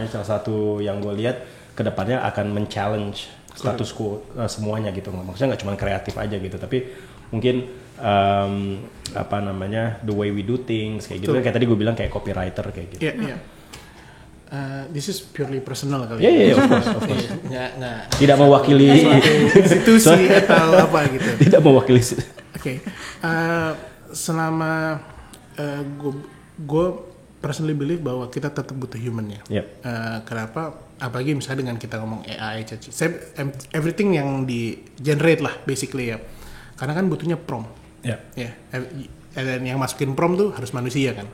Salah satu yang gue lihat kedepannya akan men-challenge status quo semuanya gitu. Maksudnya nggak cuma kreatif aja gitu, tapi mungkin the way we do things kayak gitu. Kayak tadi gue bilang kayak copywriter kayak gitu. This is purely personal kali. Of course. Nggak. Tidak mewakili institusi atau apa gitu. Tidak mewakili. Selama gue personally believe bahwa kita tetap butuh human ya. Kenapa? Apalagi misalnya dengan kita ngomong AI, everything yang di generate lah basically ya. Karena kan butuhnya prompt. Dan yang masukin prompt tuh harus manusia kan.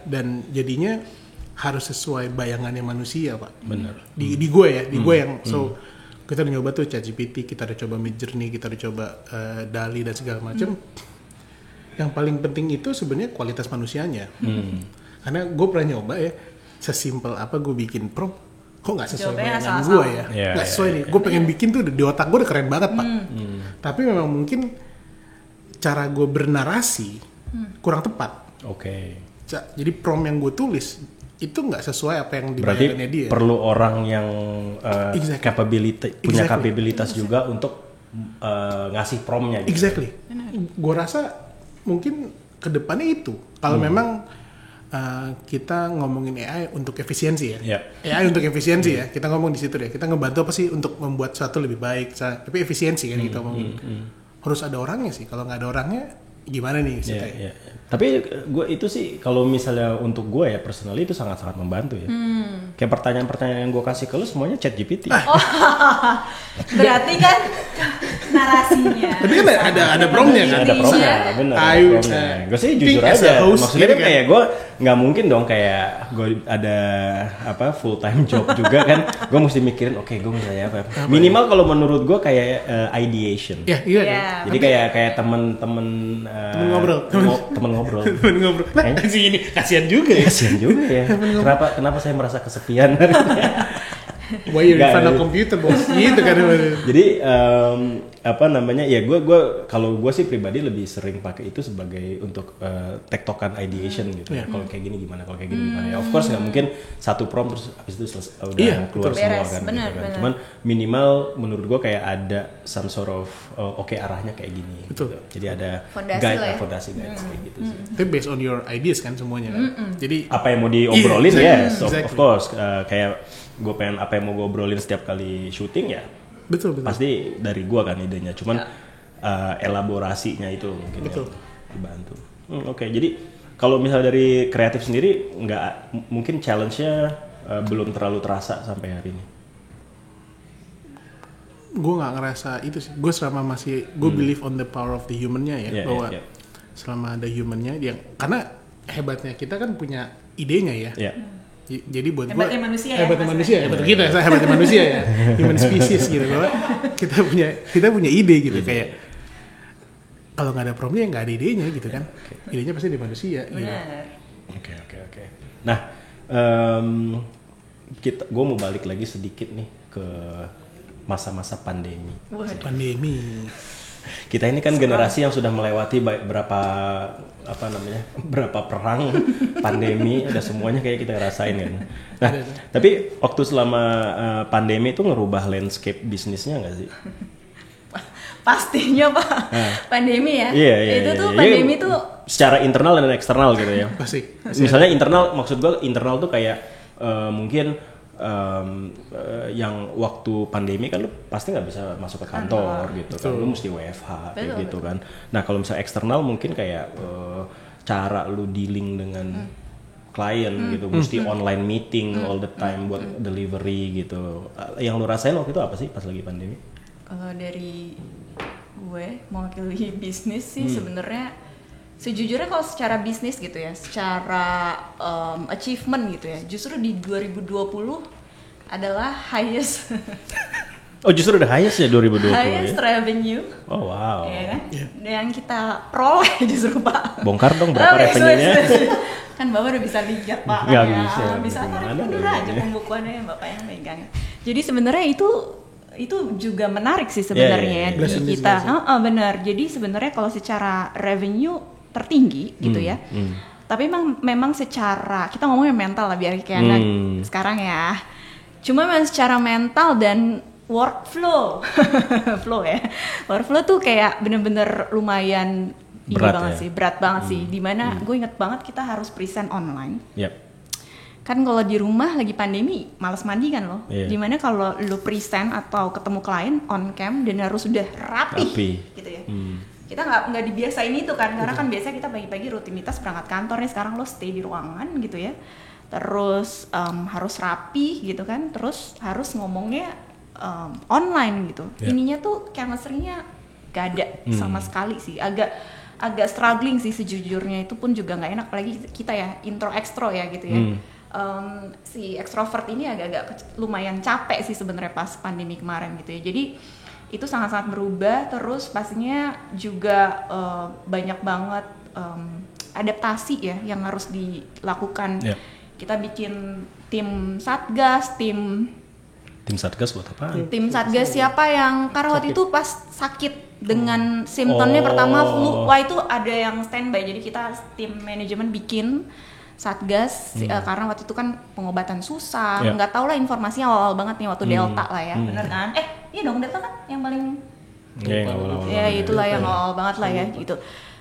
Dan jadinya harus sesuai bayangannya manusia Pak. Benar. Di gue ya, gue yang kita udah nyoba tuh ChatGPT, kita udah coba Midjourney, kita udah coba DALL-E dan segala macam. Yang paling penting itu sebenarnya kualitas manusianya. Karena gue pernah nyoba ya, sesimpel apa gue bikin prompt, kok nggak sesuai bayangan gue ya, nggak sesuai nih. Gue pengen bikin tuh di otak gue udah keren banget Pak. Tapi memang mungkin cara gue bernarasi kurang tepat. Jadi prompt yang gue tulis itu nggak sesuai apa yang dibayangkannya dia. Berarti perlu orang yang punya kapabilitas juga untuk ngasih promptnya. Gitu. Gue rasa mungkin kedepannya itu. Kalau memang kita ngomongin AI untuk efisiensi ya. AI untuk efisiensi ya. Kita ngomong di situ deh. Kita ngebantu apa sih untuk membuat sesuatu lebih baik. Tapi efisiensi kan kita ngomongin. Harus ada orangnya sih. Kalau nggak ada orangnya gimana nih? Tapi gue itu sih kalau misalnya untuk gue ya personally itu sangat-sangat membantu ya. Kayak pertanyaan-pertanyaan yang gue kasih ke lu semuanya ChatGPT. Berarti kan narasinya. Tapi kan ada promnya kan? Ada promnya, benar. Gue sih jujur aja. Maksudnya kan kayak gue nggak mungkin dong kayak gue ada full time job juga kan. Gue mesti mikirin gue misalnya apa. Minimal kalau menurut gue kayak ideation. Iya. Jadi kayak temen ngobrol. Nah, sih ini kasihan juga ya. Kenapa saya merasa kesepian? Why you're in front of computer, bos? Gitu kan. Jadi kalau gue sih pribadi lebih sering pakai itu sebagai untuk tektokan ideation gitu. Kalau kayak gini gimana? Ya, of course nggak mungkin satu prompt terus habis itu udah keluar semua kan. Bener. Cuman minimal menurut gue kayak ada some sort of arahnya kayak gini. Betul. Gitu. Jadi ada fondasi guide kayak gitu sih. Tapi based on your ideas kan semuanya kan. Jadi apa yang mau diobrolin of course kayak gue pengen apa yang mau gue obrolin setiap kali syuting ya. Betul. Pasti dari gua kan idenya, cuman elaborasinya itu mungkin yang dibantu. Oke. Jadi kalau misalnya dari kreatif sendiri mungkin challenge-nya belum terlalu terasa sampai hari ini. Gue nggak ngerasa itu sih. Gue selama gue believe on the power of the human-nya ya, bahwa selama ada human-nya, karena hebatnya kita kan punya idenya ya. Jadi buat hebatnya manusia ya, hebatnya manusia ya, human species gitu, bahwa kita punya ide gitu, kayak kalau nggak ada promnya nggak ada idenya gitu kan. Idenya pasti di manusia. Benar. Oke. Nah, gue mau balik lagi sedikit nih ke masa-masa pandemi. Kita ini kan generasi yang sudah melewati berapa perang, pandemi, ada semuanya kayak kita rasain kan. Nah, tapi waktu selama pandemi itu ngerubah landscape bisnisnya nggak sih? Pastinya Pak. Pandemi ya. Itu tuh pandemi tuh secara internal dan eksternal gitu ya. Pasti. Misalnya internal, maksud gue internal tuh kayak mungkin yang waktu pandemi kan lu pasti nggak bisa masuk ke kantor gitu kan, lu mesti WFH kayak gitu kan. Nah kalau misalnya eksternal mungkin kayak cara lu dealing dengan klien gitu, mesti online meeting all the time buat delivery gitu. Yang lu rasain waktu itu apa sih pas lagi pandemi? Kalau dari gue mewakili bisnis sih sebenarnya sejujurnya kalau secara bisnis gitu ya, secara achievement gitu ya, justru di 2020 adalah highest. Oh justru udah highest ya 2020 highest ya? Revenue. Oh wow. Ya kan? Yang kita peroleh justru Pak. Bongkar dong berapa revenue-nya? Kan Bapak udah bisa lihat Pak. Nggak ya. bisa. Tarik mundur aja pembukuannya Bapak yang megang. Jadi sebenarnya itu juga menarik sih sebenarnya ya di kita. Benar. Jadi sebenarnya kalau secara revenue tertinggi gitu ya. Tapi memang secara kita ngomongnya mental lah biar kayak anak sekarang ya. Cuma memang secara mental dan workflow tuh kayak bener-bener lumayan berat banget sih. Dimana gue inget banget kita harus present online. Kan kalau di rumah lagi pandemi malas mandi kan lo. Dimana kalau lo present atau ketemu klien on cam dan harus sudah rapi. Gitu ya. Kita nggak dibiasain itu kan, karena kan biasa kita pagi-pagi rutinitas berangkat kantor nih, sekarang lo stay di ruangan gitu ya, terus harus rapi gitu kan, terus harus ngomongnya online gitu. Ininya tuh chemistry-nya gak ada sama sekali sih, agak struggling sih sejujurnya. Itu pun juga nggak enak, apalagi kita ya intro extro ya gitu ya. Si extrovert ini agak lumayan capek sih sebenarnya pas pandemi kemarin gitu ya. Jadi itu sangat-sangat berubah. Terus pastinya juga banyak banget adaptasi ya yang harus dilakukan. Kita bikin tim satgas buat apa? Tim satgas siapa yang karena waktu itu pas sakit dengan simptomnya pertama flu, wah itu ada yang standby. Jadi kita tim manajemen bikin satgas karena waktu itu kan pengobatan susah, nggak tahu lah informasinya awal banget nih waktu Delta lah ya, bener kan? Iya dong Delta kan yang paling, ya itulah yang awal banget lah ya gitu.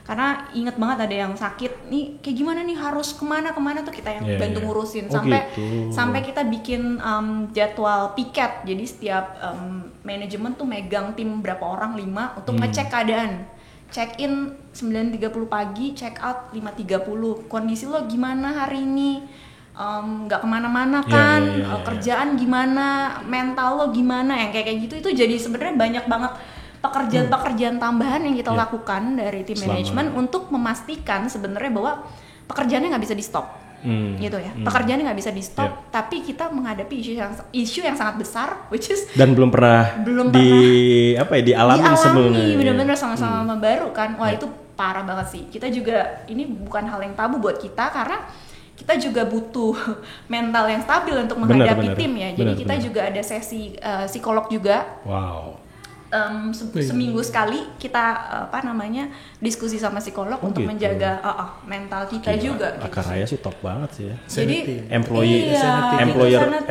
Karena inget banget ada yang sakit nih, kayak gimana nih, harus kemana tuh kita yang bantu ngurusin sampai kita bikin jadwal piket. Jadi setiap manajemen tuh megang tim berapa orang, 5 untuk ngecek keadaan. Check in 9.30 pagi, check out 5.30. Kondisi lo gimana hari ini? Nggak kemana-mana kan, kerjaan gimana, mental lo gimana, yang kayak gitu. Itu jadi sebenarnya banyak banget pekerjaan tambahan yang kita lakukan dari tim manajemen untuk memastikan sebenarnya bahwa pekerjaannya nggak bisa di stop, gitu ya. Pekerjaannya nggak bisa di stop, tapi kita menghadapi isu yang sangat besar, which is dan belum pernah dialami sebelumnya. Benar-benar sama-sama baru kan. Wah itu parah banget sih. Kita juga ini bukan hal yang tabu buat kita karena kita juga butuh mental yang stabil untuk menghadapi tim ya. Jadi kita juga ada sesi psikolog juga. Wow. Seminggu sekali kita diskusi sama psikolog untuk menjaga mental kita juga. Akaraya sih top banget sih ya. Jadi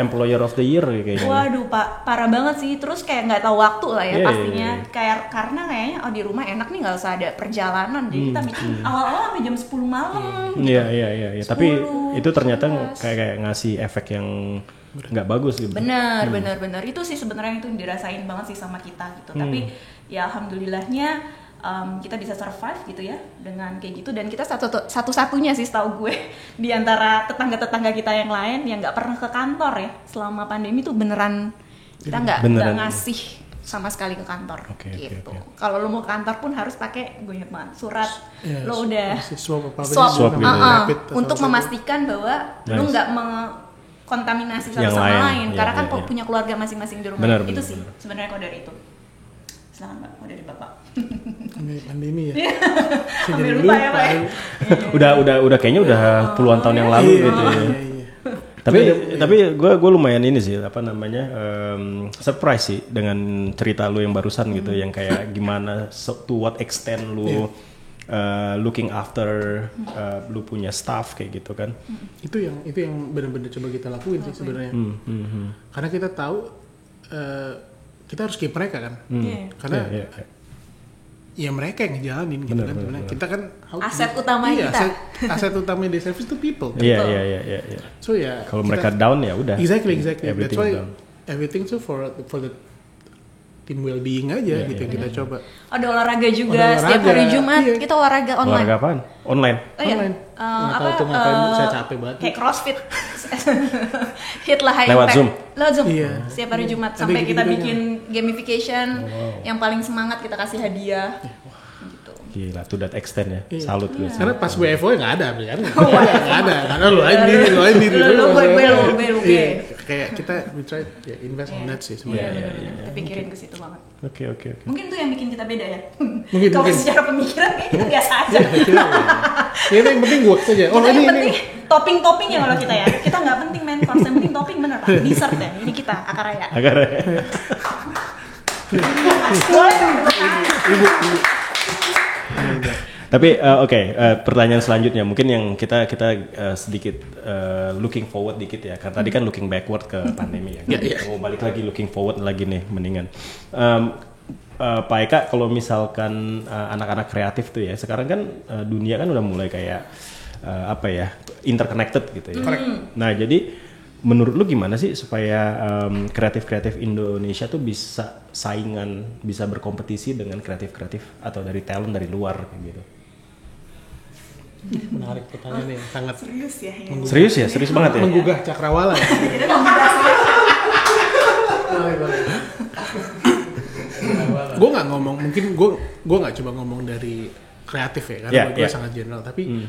employer of the year kayaknya. Waduh parah banget sih. Terus kayak nggak tahu waktu lah ya pastinya. Kayak karena kayaknya di rumah enak nih, nggak usah ada perjalanan. Jadi kita meeting awal-awal sampai jam 10 malam. Iya. Tapi itu ternyata kayak ngasih efek yang nggak bagus gitu. Benar. Itu sih sebenarnya itu dirasain banget sih sama kita gitu. Tapi ya alhamdulillahnya kita bisa survive gitu ya dengan kayak gitu. Dan kita satu-satunya sih setahu gue di antara tetangga-tetangga kita yang lain yang nggak pernah ke kantor ya selama pandemi tuh beneran kita nggak ngasih sama sekali ke kantor gitu. Kalau lo mau ke kantor pun harus pakai, gue inget banget, surat lo udah swab untuk memastikan bahwa lo nggak kontaminasi satu sama lain karena kan punya keluarga masing-masing di rumah. Itu sih sebenarnya kalau dari itu. Silakan Mbak, kalau dari Bapak. Pandemi ya. Sampai lupa ya Pak. Udah kayaknya udah puluhan tahun yang lalu gitu ya. Tapi gue lumayan ini sih surprise sih dengan cerita lu yang barusan gitu, yang kayak gimana to what extent lu looking after lu punya staff kayak gitu kan. Itu yang benar-benar coba kita lakuin sih sebenarnya. Karena kita tahu kita harus keep mereka kan. Karena ya mereka yang ngejalanin gitu kan. Bener. Kita kan aset utama kita. Aset utama di service itu people. Iya. So ya kalau mereka down ya udah. Exactly. That's why everything so for the tim well-being aja gitu yang kita coba. Ada olahraga juga setiap hari Jumat kita olahraga online. Olahraga apaan? Online. Online. Nggak tahu ngapain, saya capek banget. Kayak CrossFit. Hit lah high lewat impact. Lewat Zoom. Iya. Setiap hari Jumat sampai kita bikin gamification yang paling semangat kita kasih hadiah. Gila, to that extent ya. Salut gue. Karena pas WFO ya nggak ada kan? Nggak ada. Karena lu aja diri. Gue. Kayak kita we try invest on that sih sebenarnya. Kita pikirin ke situ banget. Oke. Mungkin itu yang bikin kita beda ya. Mungkin. Kalau secara pemikiran kita biasa aja. Ya yang penting work saja. Oh ini penting topping-toppingnya kalau kita ya. Kita nggak penting main course, yang penting topping bener Pak. Dessert ya. Ini kita Akaraya. Ibu. Tapi pertanyaan selanjutnya mungkin yang kita sedikit looking forward dikit ya, karena tadi kan looking backward ke pandemi ya. Mau balik lagi looking forward lagi nih mendingan. Pak Eka, kalau misalkan anak-anak kreatif tuh ya, sekarang kan dunia kan udah mulai kayak interconnected gitu ya. Nah jadi menurut lu gimana sih supaya kreatif Indonesia tuh bisa saingan, bisa berkompetisi dengan kreatif atau dari talent dari luar gitu? Menarik pertanyaan nih, sangat serius banget ya. Menggugah cakrawala. Gue nggak ngomong, mungkin gue nggak coba ngomong dari kreatif ya, karena gue sangat general. Tapi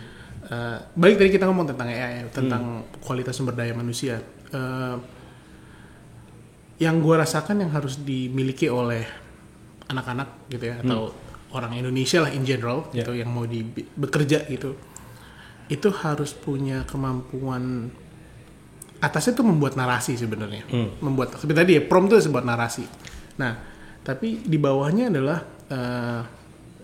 balik tadi kita ngomong tentang AI, tentang kualitas sumber daya manusia. Yang gue rasakan yang harus dimiliki oleh anak-anak gitu ya, atau orang Indonesia lah in general gitu, yang mau bekerja gitu, itu harus punya kemampuan atasnya tuh membuat narasi sebenarnya, membuat seperti tadi ya, prompt itu sebuah narasi. Nah, tapi di bawahnya adalah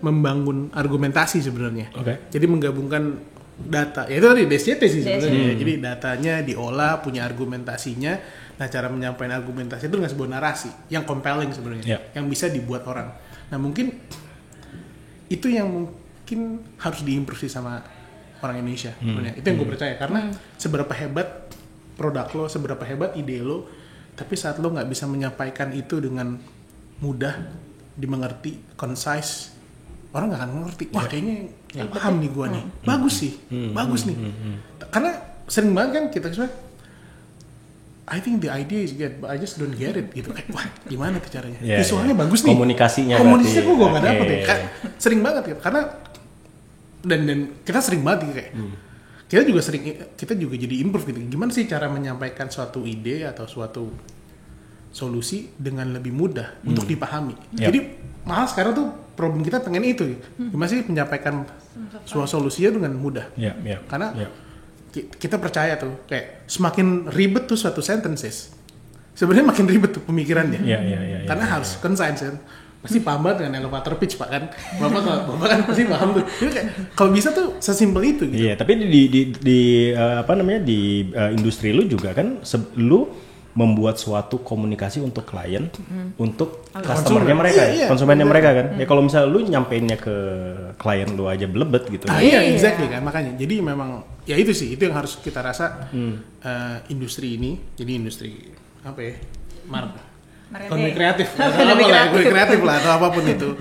membangun argumentasi sebenarnya. Jadi menggabungkan data, ya itu tadi DCT sih sebenarnya. Jadi datanya diolah, punya argumentasinya. Nah, cara menyampaikan argumentasi itu dengan sebuah narasi yang compelling sebenarnya, yang bisa dibuat orang. Nah, mungkin itu yang mungkin harus diimprove sih sama orang Indonesia sebenarnya. Itu yang gue percaya karena seberapa hebat produk lo, seberapa hebat ide lo, tapi saat lo nggak bisa menyampaikan itu dengan mudah, dimengerti, concise, orang nggak akan ngerti. Wah kayaknya nggak paham nih gue nih. Bagus sih, bagus nih. Karena sering banget kan kita I think the idea is good, but I just don't get it gitu. Kayak, wah gimana tuh caranya? Visualnya bagus nih. Komunikasinya gue nggak dapet ya. Sering banget ya, karena dan kita sering banget gitu, kayak kita juga jadi improve gitu. Gimana sih cara menyampaikan suatu ide atau suatu solusi dengan lebih mudah untuk dipahami. Jadi malah sekarang tuh problem kita pengen itu. Gimana sih menyampaikan suatu solusinya dengan mudah. Karena kita percaya tuh kayak semakin ribet tuh suatu sentences, sebenarnya makin ribet tuh pemikirannya. Karena harus concise kan. Pasti paham banget dengan elevator pitch Pak kan. Bapak kan pasti paham tuh. Jadi kayak kalau bisa tuh sesimpel itu gitu. Iya, tapi di industri lu juga kan lu membuat suatu komunikasi untuk klien, untuk customer-nya mereka, konsumennya mereka kan. Ya kalau misalnya lu nyampeinnya ke klien lu aja belebet gitu. Iya, exactly kan makanya. Jadi memang ya itu sih, itu yang harus kita rasa industri ini. Jadi industri apa ya? Ekonomi kreatif, kreatif lah atau apapun itu.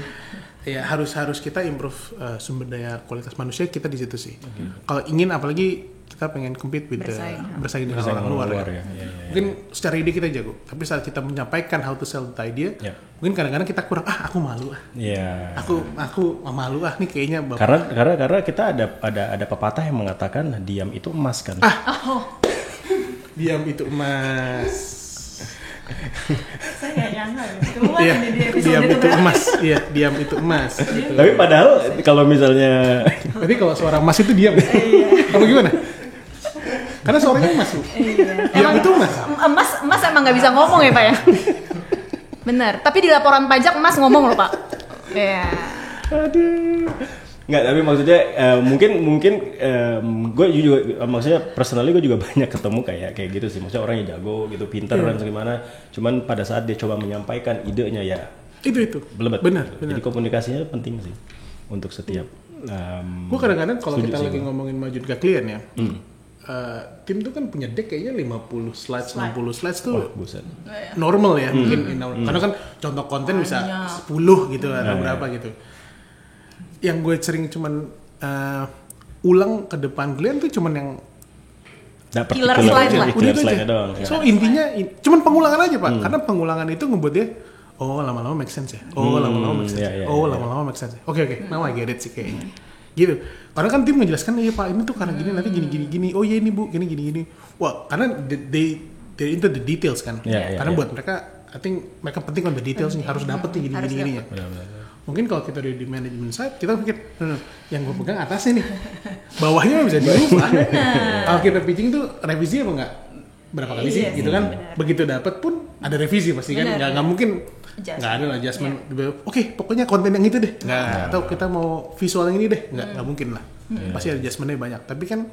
Ya harus kita improve sumber daya kualitas manusia kita di situ sih. Kalau ingin apalagi kita pengen compete with bersaing dengan orang luar ya. Mungkin secara ide kita jago, tapi saat kita menyampaikan how to sell the idea, mungkin kadang-kadang kita kurang aku malu aku malu nih kayaknya bapak. Karena kita ada pepatah yang mengatakan diam itu emas kan. Diam itu emas. Saya nggak nyangka keluar diam itu emas. Iya, diam itu emas. Tapi padahal kalau misalnya berarti kalau suara emas itu diam. Apa gimana? Karena suaranya emas. Diam itu emas. Emas emang nggak bisa ngomong ya Pak ya. Bener. Tapi di laporan pajak emas ngomong loh Pak. Iya. Aduh. Nggak, tapi maksudnya mungkin gue juga maksudnya personally gue juga banyak ketemu kayak gitu sih, maksudnya orangnya jago gitu, pinter dan segimana, cuman pada saat dia coba menyampaikan idenya ya itu belebet. Benar. Jadi komunikasinya penting sih untuk setiap gue kadang-kadang kalau kita lagi ngomongin maju ke klien ya, tim tuh kan punya deck kayaknya 50 slides 60 slides tuh normal ya mungkin karena kan contoh konten bisa 10 gitu atau berapa gitu. Yang gue sering cuman ulang ke depan klien tuh cuman yang killer slide lah. Udah itu aja. So intinya cuman pengulangan aja Pak. Karena pengulangan itu ngebuat dia lama-lama make sense ya. Lama-lama make sense. Lama-lama make sense. Oke. Now I get it sih kayaknya. Gitu. Karena kan tim menjelaskan iya Pak ini tuh karena gini nanti gini. Oh iya ini Bu gini. Wah karena they into the details kan. Karena buat mereka I think mereka penting on the details nih, harus dapet nih gini. Mungkin kalau kita udah di manajemen side, kita pikir yang gue pegang atasnya nih, bawahnya bisa dirubah. Kalau kita pitching tuh revisi apa enggak? Berapa kali sih gitu kan? Begitu dapat pun ada revisi pasti kan? Nggak mungkin nggak ada lah adjustment. Oke, pokoknya konten yang itu deh. Nggak, atau kita mau visual yang ini deh. Nggak mungkin lah. Pasti ada adjustmentnya banyak. Tapi kan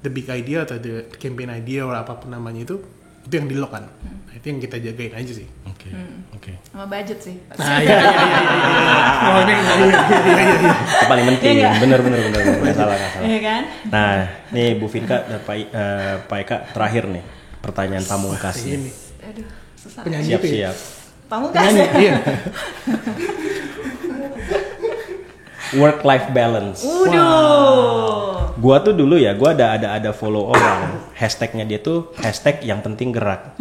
the big idea atau the campaign idea atau apapun namanya itu yang di lock kan. Nah, itu yang kita jagain aja sih. Oke. Sama budget sih. Nah, iya. Oh, ini itu paling penting. Bener. Nggak salah. Iya kan? Nah, nih Bu Vinka dan Pak Eka terakhir nih pertanyaan pamungkas. Ini. Aduh, susah. Penyanyi Siap. Pamungkas. Iya. Work-life balance. Gua tuh dulu ya, gua ada follow orang, hashtagnya dia tuh hashtag yang penting gerak.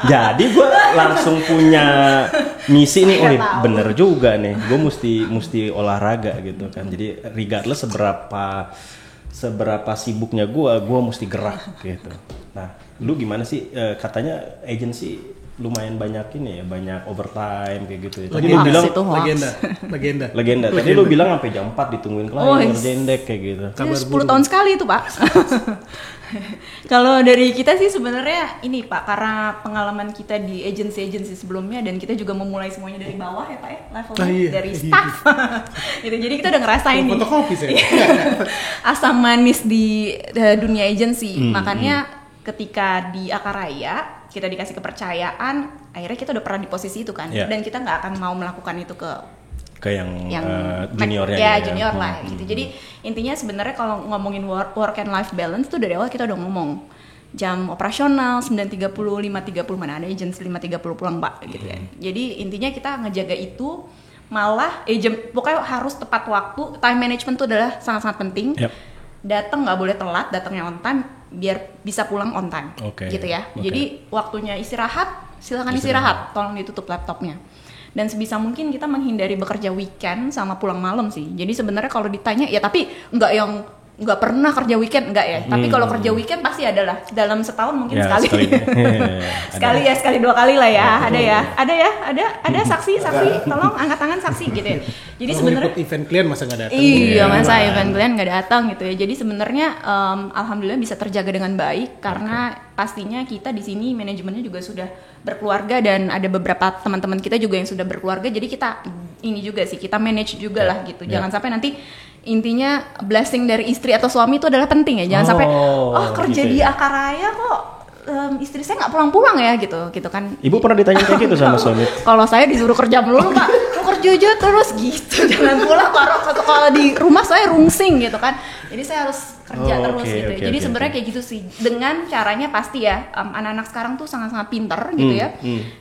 Jadi gua langsung punya misi nih, bener juga nih, gua mesti olahraga gitu kan. Jadi regardless seberapa sibuknya gua mesti gerak gitu. Nah, lu gimana sih? Katanya agency lumayan banyak ini ya, banyak overtime kayak gitu ya. Tadi lu bilang legenda. Tadi lu bilang sampai jam 4 ditungguin klien ngerjain deck kayak gitu. 10 tahun sekali itu, Pak. Kalau dari kita sih sebenarnya ini Pak, karena pengalaman kita di agency sebelumnya dan kita juga memulai semuanya dari bawah ya Pak ya, levelnya dari staff. Gitu. Jadi kita udah ngerasain nih asam manis di dunia agency. Makanya ketika di Akaraya kita dikasih kepercayaan, akhirnya kita udah pernah di posisi itu kan, dan kita nggak akan mau melakukan itu ke ke yang juniornya ya junior lah gitu. Jadi intinya sebenarnya kalau ngomongin work and life balance tuh dari awal kita udah ngomong jam operasional 9.30, 5.30 mana ada agency 5.30 pulang Pak gitu ya. Jadi intinya kita ngejaga itu malah pokoknya harus tepat waktu. Time management itu adalah sangat-sangat penting. Datang nggak boleh telat, datangnya on time biar bisa pulang on time. Gitu ya. Jadi waktunya istirahat, silakan istirahat. Tolong ditutup laptopnya. Dan sebisa mungkin kita menghindari bekerja weekend sama pulang malam sih. Jadi sebenarnya kalau ditanya ya tapi nggak yang nggak pernah kerja weekend enggak ya, tapi kalau kerja weekend pasti adalah dalam setahun mungkin sekali sekali 2 kali lah ya, ada saksi tolong angkat tangan saksi gitu ya. Jadi sebenarnya event klien masa nggak datang, masa event klien nggak datang gitu ya. Jadi sebenarnya alhamdulillah bisa terjaga dengan baik karena pastinya kita di sini manajemennya juga sudah berkeluarga dan ada beberapa teman-teman kita juga yang sudah berkeluarga, jadi kita ini juga sih kita manage juga lah gitu. Jangan sampai nanti intinya blessing dari istri atau suami itu adalah penting ya. Jangan sampai kerja gitu di Akaraya kok istri saya nggak pulang-pulang ya gitu kan. Ibu pernah ditanya kayak gitu sama suami? Kalau saya disuruh kerja melulu Pak, mau kerja aja terus gitu, jangan pulang kalau di rumah saya rungsing gitu kan. Jadi saya harus kerja terus gitu. Jadi sebenarnya kayak gitu sih. Dengan caranya pasti ya anak-anak sekarang tuh sangat-sangat pinter gitu ya.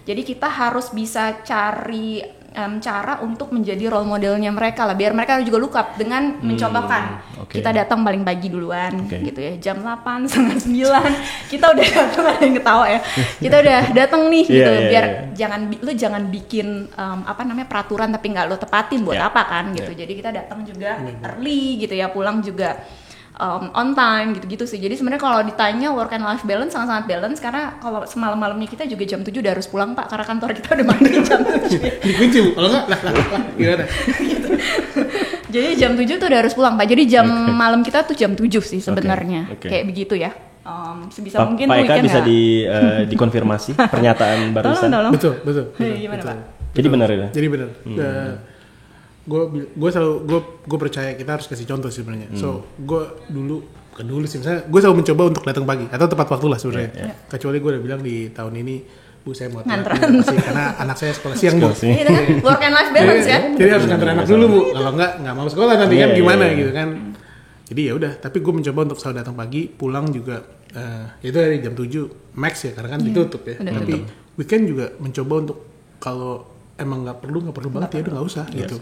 Jadi kita harus bisa cari cara untuk menjadi role modelnya mereka lah, biar mereka juga look up dengan mencobakan. Kita datang paling pagi duluan gitu ya, jam 8, setengah 9 kita udah datang, ada yang ketawa ya, kita udah datang nih gitu, biar jangan bikin peraturan tapi nggak lo tepatin buat apa kan gitu. Jadi kita datang juga early gitu ya, pulang juga on time gitu-gitu sih. Jadi sebenarnya kalau ditanya work and life balance sangat-sangat balance, karena kalau semalam-malamnya kita juga jam 7 udah harus pulang Pak, karena kantor kita udah mandi jam 7. Dikunci Bu, kalau enggak gimana? Gitu. Jadi jam 7 tuh udah harus pulang Pak. Jadi jam malam kita tuh jam 7 sih sebenarnya. Kayak begitu ya. Sebisa mungkin Pak Eka bisa dikonfirmasi pernyataan barusan. Tolong. Betul. Gimana Pak? Jadi benar ya? Jadi benar. Gue percaya kita harus kasih contoh sebenarnya. So gue dulu sih misalnya gue selalu mencoba untuk datang pagi atau tepat waktu lah sebenarnya. Kecuali gue udah bilang di tahun ini Bu saya mau nganterin karena anak saya sekolah siang Bu. Itu kan work and life balance ya. Jadi harus nganter anak dulu Bu. Kalau nggak mau sekolah nanti kan gimana gitu kan. Jadi ya udah. Tapi gue mencoba untuk selalu datang pagi, pulang juga itu dari jam 7 max ya karena kan ditutup ya. Tapi weekend juga mencoba untuk kalau emang nggak perlu banget ya udah nggak usah gitu.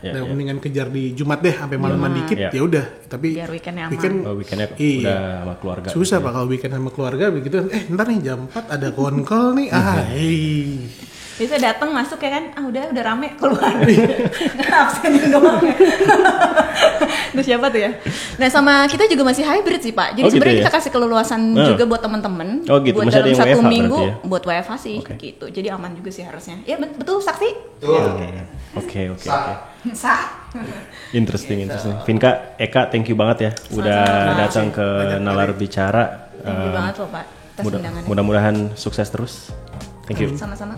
Mendingan kejar di Jumat deh sampai malaman dikit ya udah. Tapi biar weekendnya aman. Weekendnya udah sama keluarga. Susah Pak kalau weekend sama keluarga begitu. Ntar nih jam 4 ada konkol nih. Bisa datang masuk ya kan, udah rame keluar. Absen doang ya. Terus siapa tuh ya? Nah sama kita juga masih hybrid sih Pak. Jadi sebenarnya kita kasih keleluasan juga buat teman-teman. Gitu. Buat dalam 1 minggu buat WFH sih gitu. Jadi aman juga sih harusnya. Ya betul saksi? Oke. Sah. Interesting. Vinka, Eka, thank you banget ya udah datang ke Nalar Bicara. Thank you banget loh Pak atas undangannya. Mudah-mudahan sukses terus. Thank you. Sama-sama.